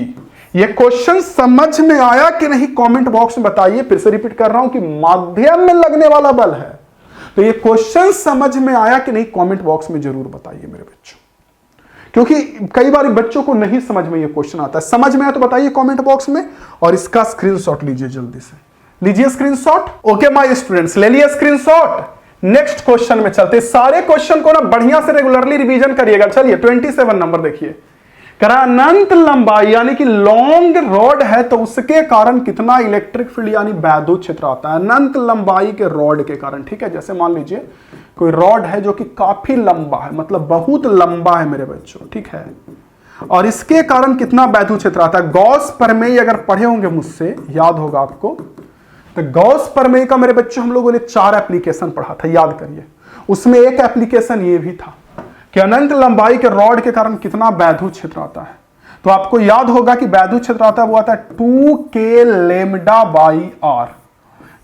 ये क्वेश्चन समझ में आया कि नहीं कमेंट बॉक्स में बताइए। फिर से रिपीट कर रहा हूं कि माध्यम में लगने वाला बल है, तो ये क्वेश्चन समझ में आया कि नहीं कमेंट बॉक्स में जरूर बताइए मेरे बच्चों, क्योंकि कई बार बच्चों को नहीं समझ में ये क्वेश्चन आता है। समझ में आया तो बताइए कमेंट बॉक्स में, और इसका स्क्रीनशॉट लीजिए, जल्दी से लीजिए स्क्रीनशॉट। ओके माय स्टूडेंट्स, ले लिए स्क्रीनशॉट। नेक्स्ट क्वेश्चन में चलते, सारे क्वेश्चन को ना बढ़िया से रेगुलरली रिवीजन करिएगा। चलिए 27 नंबर देखिए, करा अनंत लंबाई यानी कि लॉन्ग रॉड है तो उसके कारण कितना इलेक्ट्रिक फील्ड यानी वैद्युत क्षेत्र आता है, अनंत लंबाई के रॉड के कारण। ठीक है, जैसे मान लीजिए कोई रॉड है जो कि काफी लंबा है, मतलब बहुत लंबा है मेरे बच्चों, ठीक है, और इसके कारण कितना वैद्युत क्षेत्र आता है। गॉस प्रमेय अगर पढ़े होंगे मुझसे, याद होगा आपको, तो गॉस प्रमेय का मेरे बच्चों हम लोगों ने 4 एप्लीकेशन पढ़ा था, याद करिए। उसमें एक एप्लीकेशन ये भी था कि अनंत लंबाई के रॉड के कारण कितना वैद्युत क्षेत्र आता है। तो आपको याद होगा कि वैद्युत क्षेत्र आता है वो आता है 2k लेमडा बाई आर,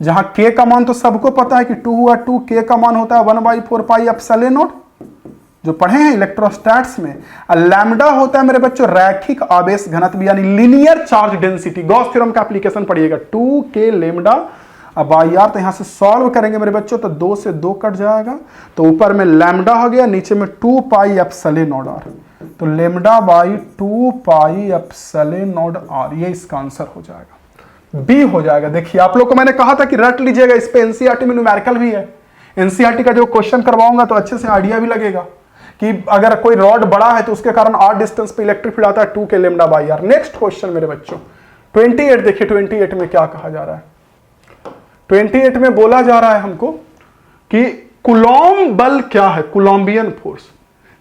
जहां k का मान तो सबको पता है कि 2 हुआ 2, k का मान होता है 1/4 पाई एप्सिलॉन नॉट, जो पढ़े हैं इलेक्ट्रोस्टैट्स में। लैम्डा होता है मेरे बच्चों रैखिक आवेश घनत्व यानी linear charge density. Gauss theorem का एप्लीकेशन पढ़िएगा, 2k लेमडा बाई आर। तो यहां से सॉल्व करेंगे मेरे बच्चों तो 2 से 2 कट जाएगा, तो ऊपर में लैम्डा हो गया, नीचे में 2 पाई एप्सिलॉन नॉट आर, तो lambda by 2 pi epsilon not r, ये इसका आंसर हो जाएगा, बी हो जाएगा। देखिए आप लोग को मैंने कहा था कि रट लीजिएगा, इस पे एनसीईआरटी में न्यूमेरिकल भी है। एनसीईआरटी का जो क्वेश्चन करवाऊंगा तो अच्छे से आइडिया भी लगेगा कि अगर कोई रॉड बड़ा है तो उसके कारण आर डिस्टेंस पे इलेक्ट्रिक फील्ड आता है 2 के lambda by r. Next question मेरे बच्चों 28 देखिए, 28 में क्या कहा जा रहा है। 28 में बोला जा रहा है हमको कि कूलॉम बल क्या है, coulombian force,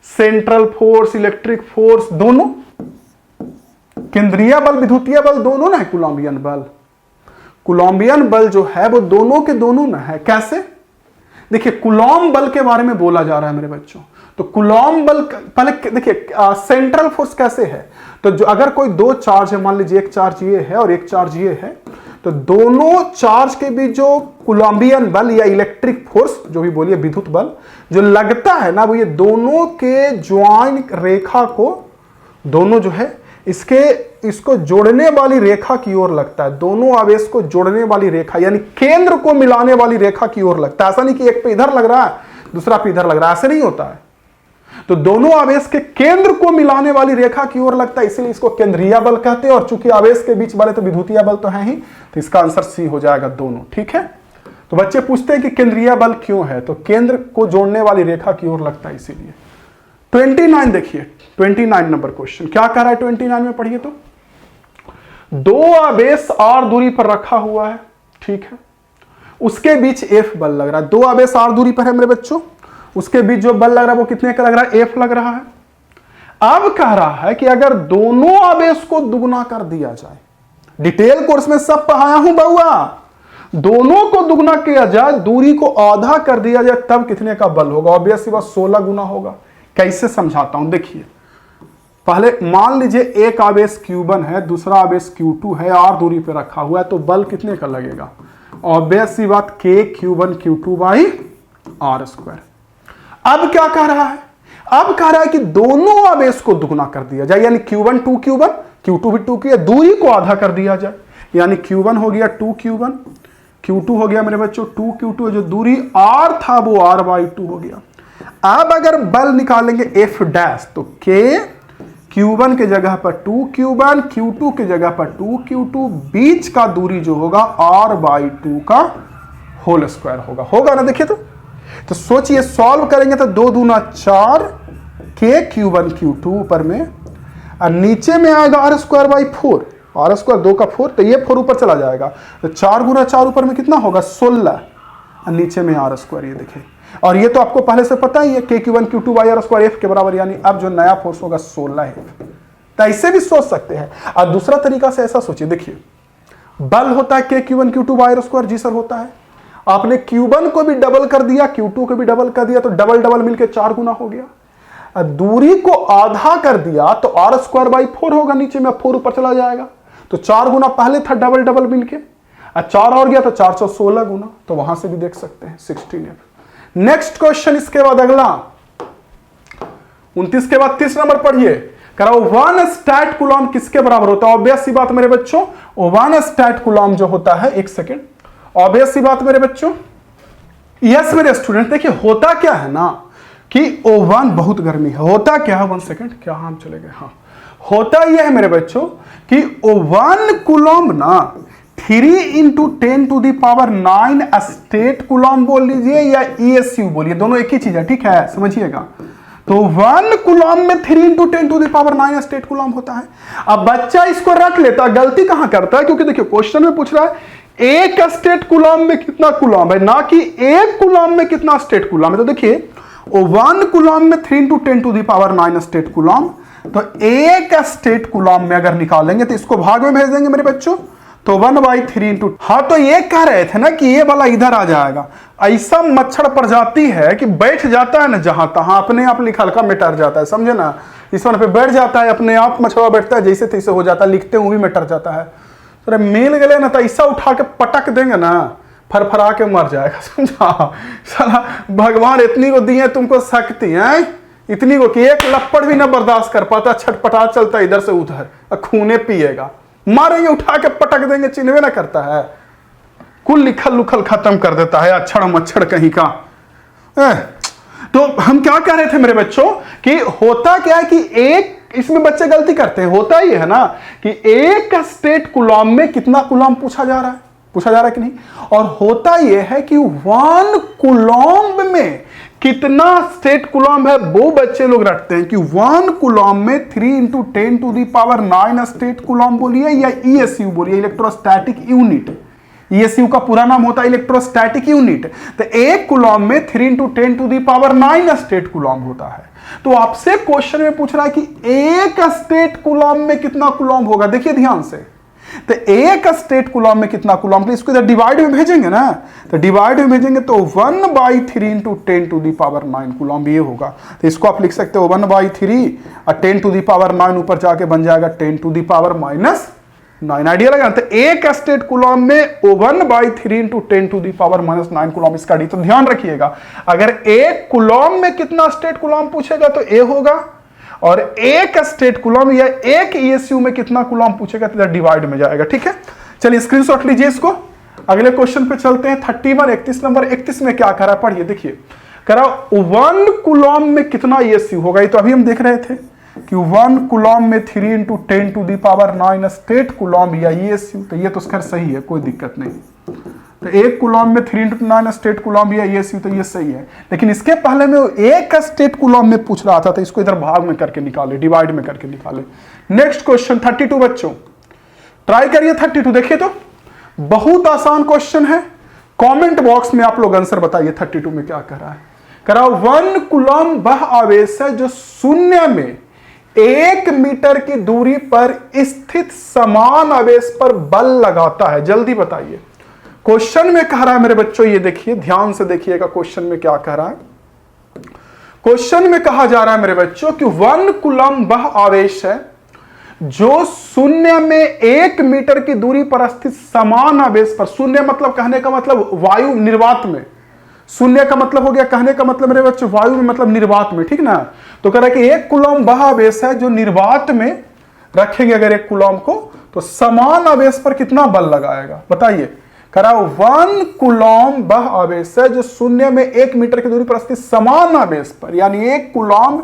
central force, electric force, दोनों, केंद्रीय बल, विद्युतीय बल, दोनों ना है कूलॉम्बियन बल। कूलॉम्बियन बल जो है वो दोनों के दोनों ना है। कैसे? देखिए कूलॉम बल के बारे में बोला जा रहा है मेरे बच्चों। तो कूलॉम बल पहले देखिए सेंट्रल फोर्स कैसे है, तो जो अगर कोई 2 चार्ज है, मान लीजिए एक चार्ज ये है और एक चार्ज ये है, तो दोनों चार्ज के बीच जो कूलॉम्बियन बल या इलेक्ट्रिक फोर्स जो भी बोलिए विद्युत बल जो लगता है ना, वो ये दोनों के ज्वाइन रेखा को, दोनों जो है इसको जोड़ने वाली रेखा की ओर लगता है। दोनों आवेश को जोड़ने वाली रेखा यानी केंद्र को मिलाने वाली रेखा की ओर लगता है। ऐसा नहीं कि एक पे इधर लग रहा है दूसरा पे इधर लग रहा है, ऐसे नहीं होता है। तो दोनों आवेश के केंद्र को मिलाने वाली रेखा की ओर लगता है, इसीलिए इसको केंद्रीय बल कहते हैं। और चूंकि आवेश के बीच वाले तो विद्युतीय बल तो है ही, तो इसका आंसर सी हो जाएगा दोनों। ठीक है, तो बच्चे पूछते हैं कि केंद्रीय बल क्यों है, तो केंद्र को जोड़ने वाली रेखा की ओर लगता है इसीलिए। 29 देखिए, 29 नंबर क्वेश्चन क्या कह रहा है 29 में, पढ़िए तो। 2 आवेश r दूरी पर रखा हुआ है, ठीक है, उसके बीच F बल लग रहा है। 2 आवेश r दूरी पर है मेरे बच्चों, उसके बीच जो बल लग रहा है वो कितने का लग रहा है, F लग रहा है। अब कह रहा है कि अगर दोनों आवेश को दुगना कर दिया जाए, डिटेल कोर्स में सब पढ़ाया हूं बउआ, दोनों को दुगना किया जाए, दूरी को आधा कर दिया जाए, तब कितने का बल होगा। ऑब्वियसली बात 16 गुना होगा। कैसे समझाता हूं, देखिए पहले मान लीजिए एक आवेश Q1 है, दूसरा आवेश Q2 है, r दूरी पे रखा हुआ है, तो बल कितने का लगेगा। ऑब्वियसली बात K Q1 Q2 by r square. अब क्या कह रहा है, अब कह रहा है कि दोनों आवेश को दुगना कर दिया जाए, यानी Q1 2Q1, Q2 भी 2Q, दूरी को आधा कर दिया जाए, यानी Q1 हो गया 2Q1, Q2 हो गया मेरे बच्चों 2Q2, जो दूरी r था वो r/2 हो गया। अब अगर बल निकालेंगे F डैश, तो K Q1 के जगह पर 2Q1, Q2 के जगह पर 2Q2, बीच का दूरी जो होगा r/2 का होल स्क्वायर होगा ना। देखिए तो सोचिए सॉल्व करेंगे तो 2 दूना 4 K Q1 Q2 ऊपर में, और नीचे में आएगा r²/4, r² 2 का 4, तो ये 4 ऊपर चला जाएगा, तो 4 गुना 4 ऊपर में कितना होगा 16, और नीचे में r²। ये देखिए, और ये तो आपको पहले से पता ही है K Q1 Q2 by r² F के बराबर, यानी अब जो नया फोर्स होगा 16 है। तो ऐसे भी सोच सकते हैं। और दूसरा तरीका से ऐसा सोचिए, देखिए बल होता है K Q1 Q2 by r², ji sir होता है। आपने Q1 को भी डबल कर दिया, Q2 को भी डबल कर दिया, तो डबल डबल मिलके 4 गुना हो गया। दूरी को आधा कर दिया तो r²/4 होगा, नीचे में 4 ऊपर चला जाएगा, तो 4 गुना पहले था डबल डबल मिलके, 4 और गया तो 416 गुना, तो वहां से भी देख सकते हैं 16F। नेक्स्ट क्वेश्चन इसके बाद अगला 29 के बाद 30 नंबर पढ़िए, कराओ 1 स्टैट कूलॉम किसके बराबर होता है। ऑब्वियस सी बात मेरे बच्चों, 1 स्टैट कूलॉम जो होता है, एक सेकेंड, ऑब्वियस सी बात मेरे बच्चों, यस मेरे स्टूडेंट, देखिए होता क्या है ना कि O1 बहुत गर्मी है, होता क्या है, 1 सेकेंड, क्या हम चले गए, हाँ, होता यह है मेरे बच्चों कि O1 कूलॉम ना 3 × 10⁹ स्टेट कूलॉम बोल लीजिए या ESU बोलिए, दोनों एक ही चीज है, ठीक है, समझिएगा। तो 1 कूलॉम में 3 × 10⁹ स्टेट कूलॉम होता है। अब बच्चा इसको रख लेता, गलती कहां करता है, क्योंकि देखिए क्वेश्चन में पूछ रहा है एक स्टेट कूलॉम में कितना कूलॉम है, ना कि एक कूलॉम में कितना स्टेट कूलॉम है। तो देखिए 1 कूलॉम में 3 × 10⁹ स्टेट कूलॉम, तो एक स्टेट कूलम में अगर निकालेंगे तो इसको भाग में भेज देंगे मेरे बच्चों, तो 1/3 इंटू, हाँ तो ये कह रहे थे ना कि ये वाला इधर आ जाएगा। ऐसा मच्छर प्रजाति है कि बैठ जाता है ना जहां तहां, अपने आप लिखा हल्का मिटर जाता है, समझे ना, इस वन पे बैठ जाता है अपने आप, मछुआ बैठता है जैसे तैसे हो जाता है, लिखते हुए भी मिटर जाता है। तो मिल गए ना तो ऐसा उठा के पटक देंगे ना, फरफरा के मर जाएगा, समझा। साला भगवान इतनी को दिए तुमको शक्ति है, इतनी को कि एक लपड़ भी ना बर्दाश्त कर पाता, छटपटा चलता इधर से उधर, खूने पिएगा, मारेंगे उठा के पटक देंगे, चिन्हवे ना करता है, कुल लिखल लुखल खत्म कर देता है, अक्षर मच्छर कहीं का। तो हम क्या कह रहे थे मेरे बच्चों कि होता क्या है कि एक, इसमें बच्चे गलती करते हैं, होता ही है ना कि एक स्टेट कूलम में कितना कूलम पूछा जा रहा है कि नहीं, और होता यह है कि 1 कूलम में कितना स्टेट कूलम है, वो बच्चे लोग रखते हैं कि 1 कूलम में 3 × 10⁹ स्टेट कूलम बोलिए या ESU बोलिए, इलेक्ट्रोस्टैटिक यूनिट। ESU का पूरा नाम होता है इलेक्ट्रोस्टैटिक यूनिट। तो एक कूलम में 3 × 10⁹ स्टेट कूलम होता है। तो आपसे क्वेश्चन में पूछ रहा है कि एक स्टेट कूलम में कितना कूलम होगा, देखिए ध्यान से। तो एक स्टेट कूलम में कितना कूलम, तो इसको इधर डिवाइड में भेजेंगे ना, तो डिवाइड में भेजेंगे तो 1/3 × 10⁹ कूलम ये होगा। तो इसको आप लिख सकते हो 1/3 और 10⁹ ऊपर जाके बन जाएगा 10⁻⁹ आइडिया लगा। तो एक स्टेट कूलम में 1/3 × 10⁻⁹ कूलम इसका डी। तो ध्यान रखिएगा, अगर एक कूलम में कितना स्टेट कूलम पूछेगा तो ए होगा, और एक स्टेट कूलम या एक ESU में कितना कूलम पूछेगा तो डिवाइड में जाएगा। ठीक है, चलिए स्क्रीनशॉट लीजिए इसको, अगले क्वेश्चन पे चलते हैं। 31 31 नंबर 31 में क्या करा, पढ़िए, देखिए करा 1 कूलम में कितना ESU होगा। ये तो अभी हम देख रहे थे कि 1 कूलम में 3 × 10⁹ स्टेट कूलम या ESU, तो ये तो खैर सही है, कोई दिक्कत नहीं। तो एक कूलम में 3 × 9 स्टेट कूलम या ESU, तो ये सही है। लेकिन इसके पहले में एक स्टेट कूलम में पूछ रहा था, तो इसको इधर भाग में करके निकाले, डिवाइड में करके निकाले। नेक्स्ट क्वेश्चन 32 बच्चों, ट्राई करिए 32। देखिए तो बहुत आसान क्वेश्चन है, कमेंट बॉक्स में आप लोग आंसर बताइए 32 में क्या कर रहा है। करा 1 कूलम वह आवेश है जो शून्य में 1 मीटर की दूरी पर स्थित समान आवेश पर बल लगाता है। जल्दी बताइए, क्वेश्चन में कह रहा है मेरे बच्चों, ये देखिए ध्यान से देखिएगा क्वेश्चन में क्या कह रहा है। क्वेश्चन में कहा जा रहा है मेरे बच्चों कि 1 कूलम वह आवेश है जो शून्य में 1 मीटर की दूरी पर स्थित समान आवेश पर, शून्य मतलब कहने का मतलब वायु निर्वात में, शून्य का मतलब हो गया कहने का मतलब मेरे बच्चों वायु में मतलब निर्वात में, ठीक ना। तो कह रहा है कि 1 कूलम वह आवेश है जो निर्वात में रखेंगे अगर 1 कूलम को, तो समान आवेश पर कितना बल लगाएगा, बताइए। कह रहा 1 कूलम वह आवेश है जो शून्य में 1 मीटर की दूरी पर स्थित समान आवेश पर, यानी 1 कूलम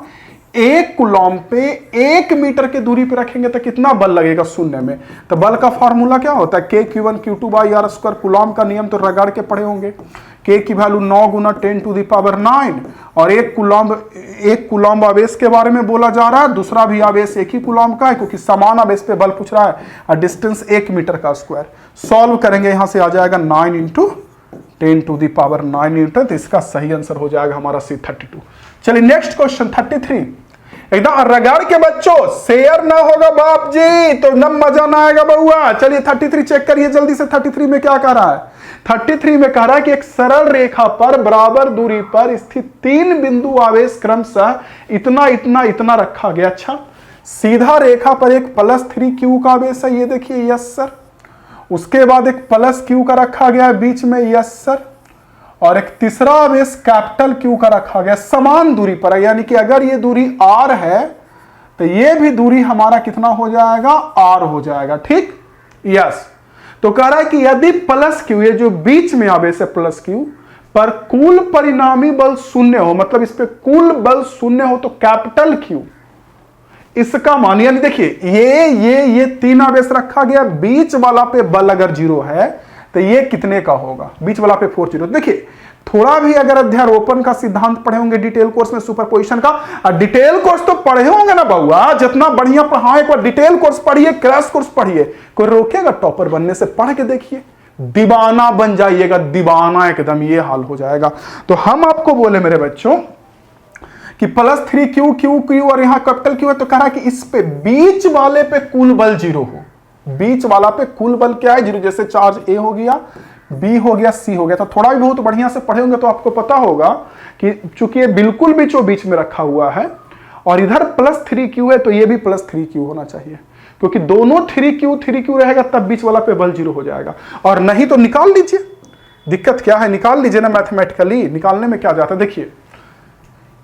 पे 1 मीटर की दूरी पर रखेंगे तो कितना बल लगेगा शून्य में। तो बल का फार्मूला क्या होता है, K/Q1Q2/r²। कूलम का नियम तो रगड़ के पढ़े होंगे। K की वैल्यू 9 × 10⁹ और 1 कूलम आवेश के बारे में बोला जा रहा है, दूसरा भी आवेश 1 ही कूलम का है क्योंकि समान आवेश पे बल पूछ रहा है, और डिस्टेंस 1 मीटर का स्क्वायर। सॉल्व करेंगे, यहां से आ जाएगा 9 × 10⁹ न्यूटन। तो इसका सही आंसर हो जाएगा हमारा C32। चलिए नेक्स्ट क्वेश्चन 33, एकदम रगड़ के बच्चों, शेयर ना होगा बाप जी तो न मजा ना आएगा बहुआ। चलिए 33 चेक करिए जल्दी से। 33 में क्या कह रहा है, 33 में कह रहा है कि एक सरल रेखा पर बराबर दूरी पर स्थित 3 बिंदु आवेश क्रमशः इतना इतना इतना रखा गया। अच्छा, सीधा रेखा पर एक +3Q का आवेश है, ये देखिए, यस सर। उसके बाद एक +Q का रखा गया बीच में, यस सर। और एक तीसरा आवेश Q का रखा गया समान दूरी पर है, यानी कि अगर ये दूरी R है तो ये भी दूरी हमारा कितना हो जाएगा, R हो जाएगा, ठीक, यस। तो कह रहा है कि यदि +Q, ये जो बीच में आवेश है +Q पर कुल परिणामी बल 0 हो, मतलब इस पे कुल बल 0 हो, तो Q इसका मान, यानी देखिए ये 3 आवेश रखा गया, बीच वाला पे बल अगर 0 है तो ये कितने का होगा, बीच वाला पे 4 0। देखिए थोड़ा भी अगर अध्यारोपण का सिद्धांत पढ़े होंगे डिटेल कोर्स में, सुपरपोजिशन का, और डिटेल कोर्स तो पढ़े होंगे ना बउआ, जितना बढ़िया पढ़ाए, एक बार डिटेल कोर्स पढ़िए, क्रैश कोर्स पढ़िए, कोई रोकेगा टॉपर बनने से, पढ़ के देखिए, दीवाना बन जाइएगा, दीवाना एकदम, ये हाल हो जाएगा। तो हम आपको बोले मेरे बच्चों कि +3Q Q और यहां कैपिटल Q है, तो कह रहा है कि इस पे बीच वाले पे कुल बल 0 हो। बीच वाला पे कुल बल क्या है? 0। जैसे चार्ज A हो गया, B हो गया, C हो गया। तो थोड़ा भी बहुत बढ़िया से पढ़े होंगे तो आपको पता होगा कि चूंकि ये बिल्कुल बीचों बीच में रखा हुआ है और इधर +3Q है, तो ये भी +3Q होना चाहिए, क्योंकि दोनों 3Q रहेगा तब बीच वाला पे बल 0 हो जाएगा। और नहीं तो निकाल लीजिए, दिक्कत क्या है, निकाल लीजिए ना मैथमेटिकली। निकालने में क्या जाता है, देखिए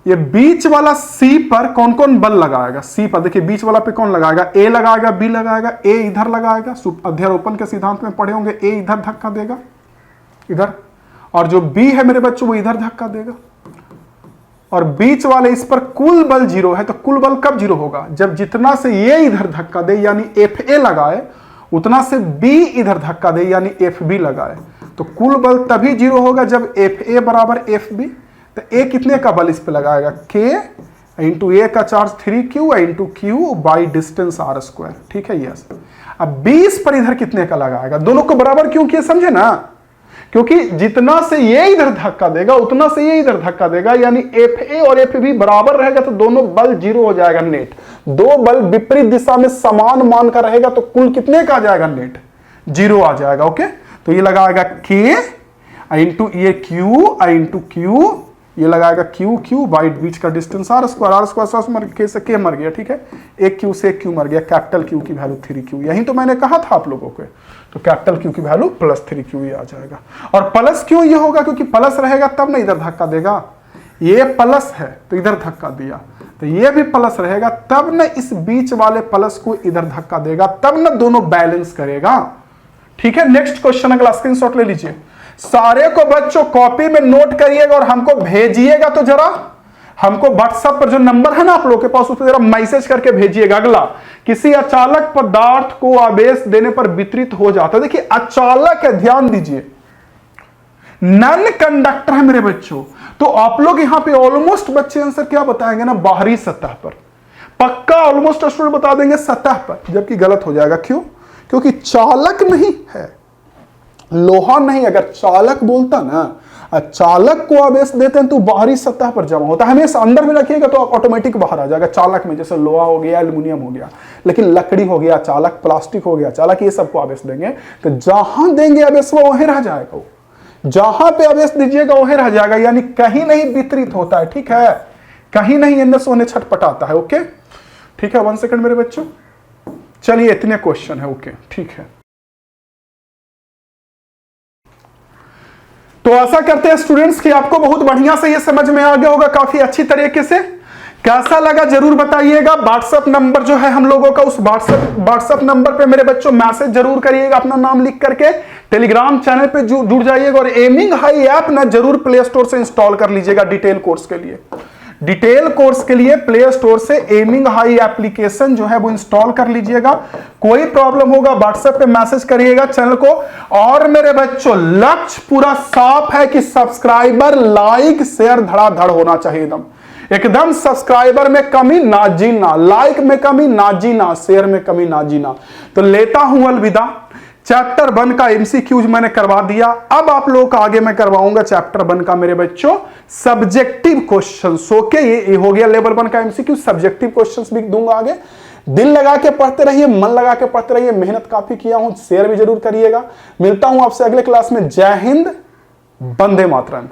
ये बीच वाला C पर कौन कौन बल लगाएगा। C पर देखिए बीच वाला पे कौन लगाएगा, A लगाएगा, B लगाएगा, A इधर लगाएगा, अध्यारोपण के सिद्धांत में पढ़े होंगे, A इधर धक्का देगा इधर, और जो B है मेरे बच्चों वो इधर धक्का देगा। और बीच वाले इस पर कुल बल 0 है, तो कुल बल कब 0 होगा? जब जितना से ये इधर धक्का दे यानी FA लगाए, उतना से B इधर धक्का दे यानी FB लगाए। तो कुल बल तभी 0 होगा जब FA बराबर FB। तो A कितने का बल इस पे लगाएगा? K इंटू A का charge 3Q into Q by distance R²। ठीक है, यस। अब B इस पर इधर कितने का लगाएगा? दोनों को बराबर क्यों किए, समझे ना? क्योंकि जितना से ये इधर धक्का देगा उतना से ये इधर धक्का देगा, यानी FA और FB बराबर रहेगा तो दोनों बल 0 हो जाएगा नेट। दो बल विपरीत दिशा में समान मान का रहेगा तो कुल कितने का आ जाएगा? नेट 0 आ जाएगा। ओके, तो ये लगाएगा K इंटू ये Q इंटू Q, ये लगाएगा Q बाई बीच का डिस्टेंस R² मर के से K मर गया। ठीक है, एक Q से Q मर गया, कैपिटल Q की वैल्यू 3Q। यही तो मैंने कहा था आप लोगों को, तो कैपिटल Q की वैल्यू +3Q ही आ जाएगा। और प्लस क्यों ये होगा? क्योंकि प्लस रहेगा तब ना इधर धक्का देगा। ये प्लस है तो इधर धक्का दिया, तो ये भी प्लस रहेगा तब ना इस बीच वाले प्लस को इधर धक्का देगा, तब ना दोनों बैलेंस करेगा। ठीक है, नेक्स्ट क्वेश्चन अगला स्क्रीनशॉट ले लीजिए। सारे को बच्चों कॉपी में नोट करिएगा और हमको भेजिएगा। तो जरा हमको व्हाट्सएप पर जो नंबर है ना आप लोगों के पास, उस पर जरा मैसेज करके भेजिएगा। अगला, किसी अचालक पदार्थ को आवेश देने पर वितरित हो जाता है। देखिए अचालक है, ध्यान दीजिए, नन कंडक्टर है मेरे बच्चों। तो आप लोग यहां पे ऑलमोस्ट बच्चे आंसर क्या बताएंगे ना, बाहरी सतह पर। पक्का ऑलमोस्ट स्टूडेंट बता देंगे सतह पर, जबकि गलत हो जाएगा। क्यों? क्योंकि चालक नहीं है, लोहा नहीं। अगर चालक बोलता ना, चालक को आवेश देते हैं तो बाहरी सतह पर जमा होता है। हमेशा अंदर में रखिएगा तो ऑटोमेटिक बाहर आ जाएगा। चालक में जैसे लोहा हो गया, एल्युमिनियम हो गया, लेकिन लकड़ी हो गया चालक, प्लास्टिक हो गया चालक, ये सबको आवेश देंगे तो जहां देंगे आवेश वो वहीं रह जाएगा। वो जहां पे आवेश दीजिएगा वहीं रह जाएगा, यानी कहीं नहीं वितरित होता है। ठीक है, कहीं नहीं अंदर सोने छटपटाता है। ओके, ठीक है, 1 सेकंड मेरे बच्चों। चलिए इतने क्वेश्चन है। ओके, ठीक है, तो आशा करते हैं स्टूडेंट्स कि आपको बहुत बढ़िया से ये समझ में आ गया होगा, काफी अच्छी तरीके से। कैसा लगा जरूर बताइएगा। व्हाट्सएप नंबर जो है हम लोगों का, उस व्हाट्सएप नंबर पे मेरे बच्चों मैसेज जरूर करिएगा अपना नाम लिख करके। टेलीग्राम चैनल पे जुड़ जाइएगा और एमिंग हाई ऐप ना जरूर प्ले स्टोर से इंस्टॉल कर लीजिएगा डिटेल कोर्स के लिए। डिटेल कोर्स के लिए प्ले स्टोर से एमिंग हाई एप्लीकेशन जो है वो इंस्टॉल कर लीजिएगा। कोई प्रॉब्लम होगा व्हाट्सएप पे मैसेज करिएगा चैनल को। और मेरे बच्चों लक्ष्य पूरा साफ है कि सब्सक्राइबर, लाइक, शेयर धड़ाधड़ होना चाहिए एकदम सब्सक्राइबर में कमी ना जीना, लाइक में कमी ना जीना, शेयर में कमी ना जीना। तो लेता हूं अलविदा। चैप्टर 1 का एमसीक्यूज मैंने करवा दिया। अब आप लोगों का आगे मैं करवाऊंगा चैप्टर 1 का मेरे बच्चों सब्जेक्टिव क्वेश्चंस। ओके, ये हो गया लेवल 1 का एमसीक्यू। सब्जेक्टिव क्वेश्चंस भी दूंगा आगे। दिल लगा के पढ़ते रहिए, मन लगा के पढ़ते रहिए। मेहनत काफी किया हूं, शेयर भी जरूर करिएगा। मिलता हूं आपसे अगले क्लास में। जय हिंद, वंदे मातरम।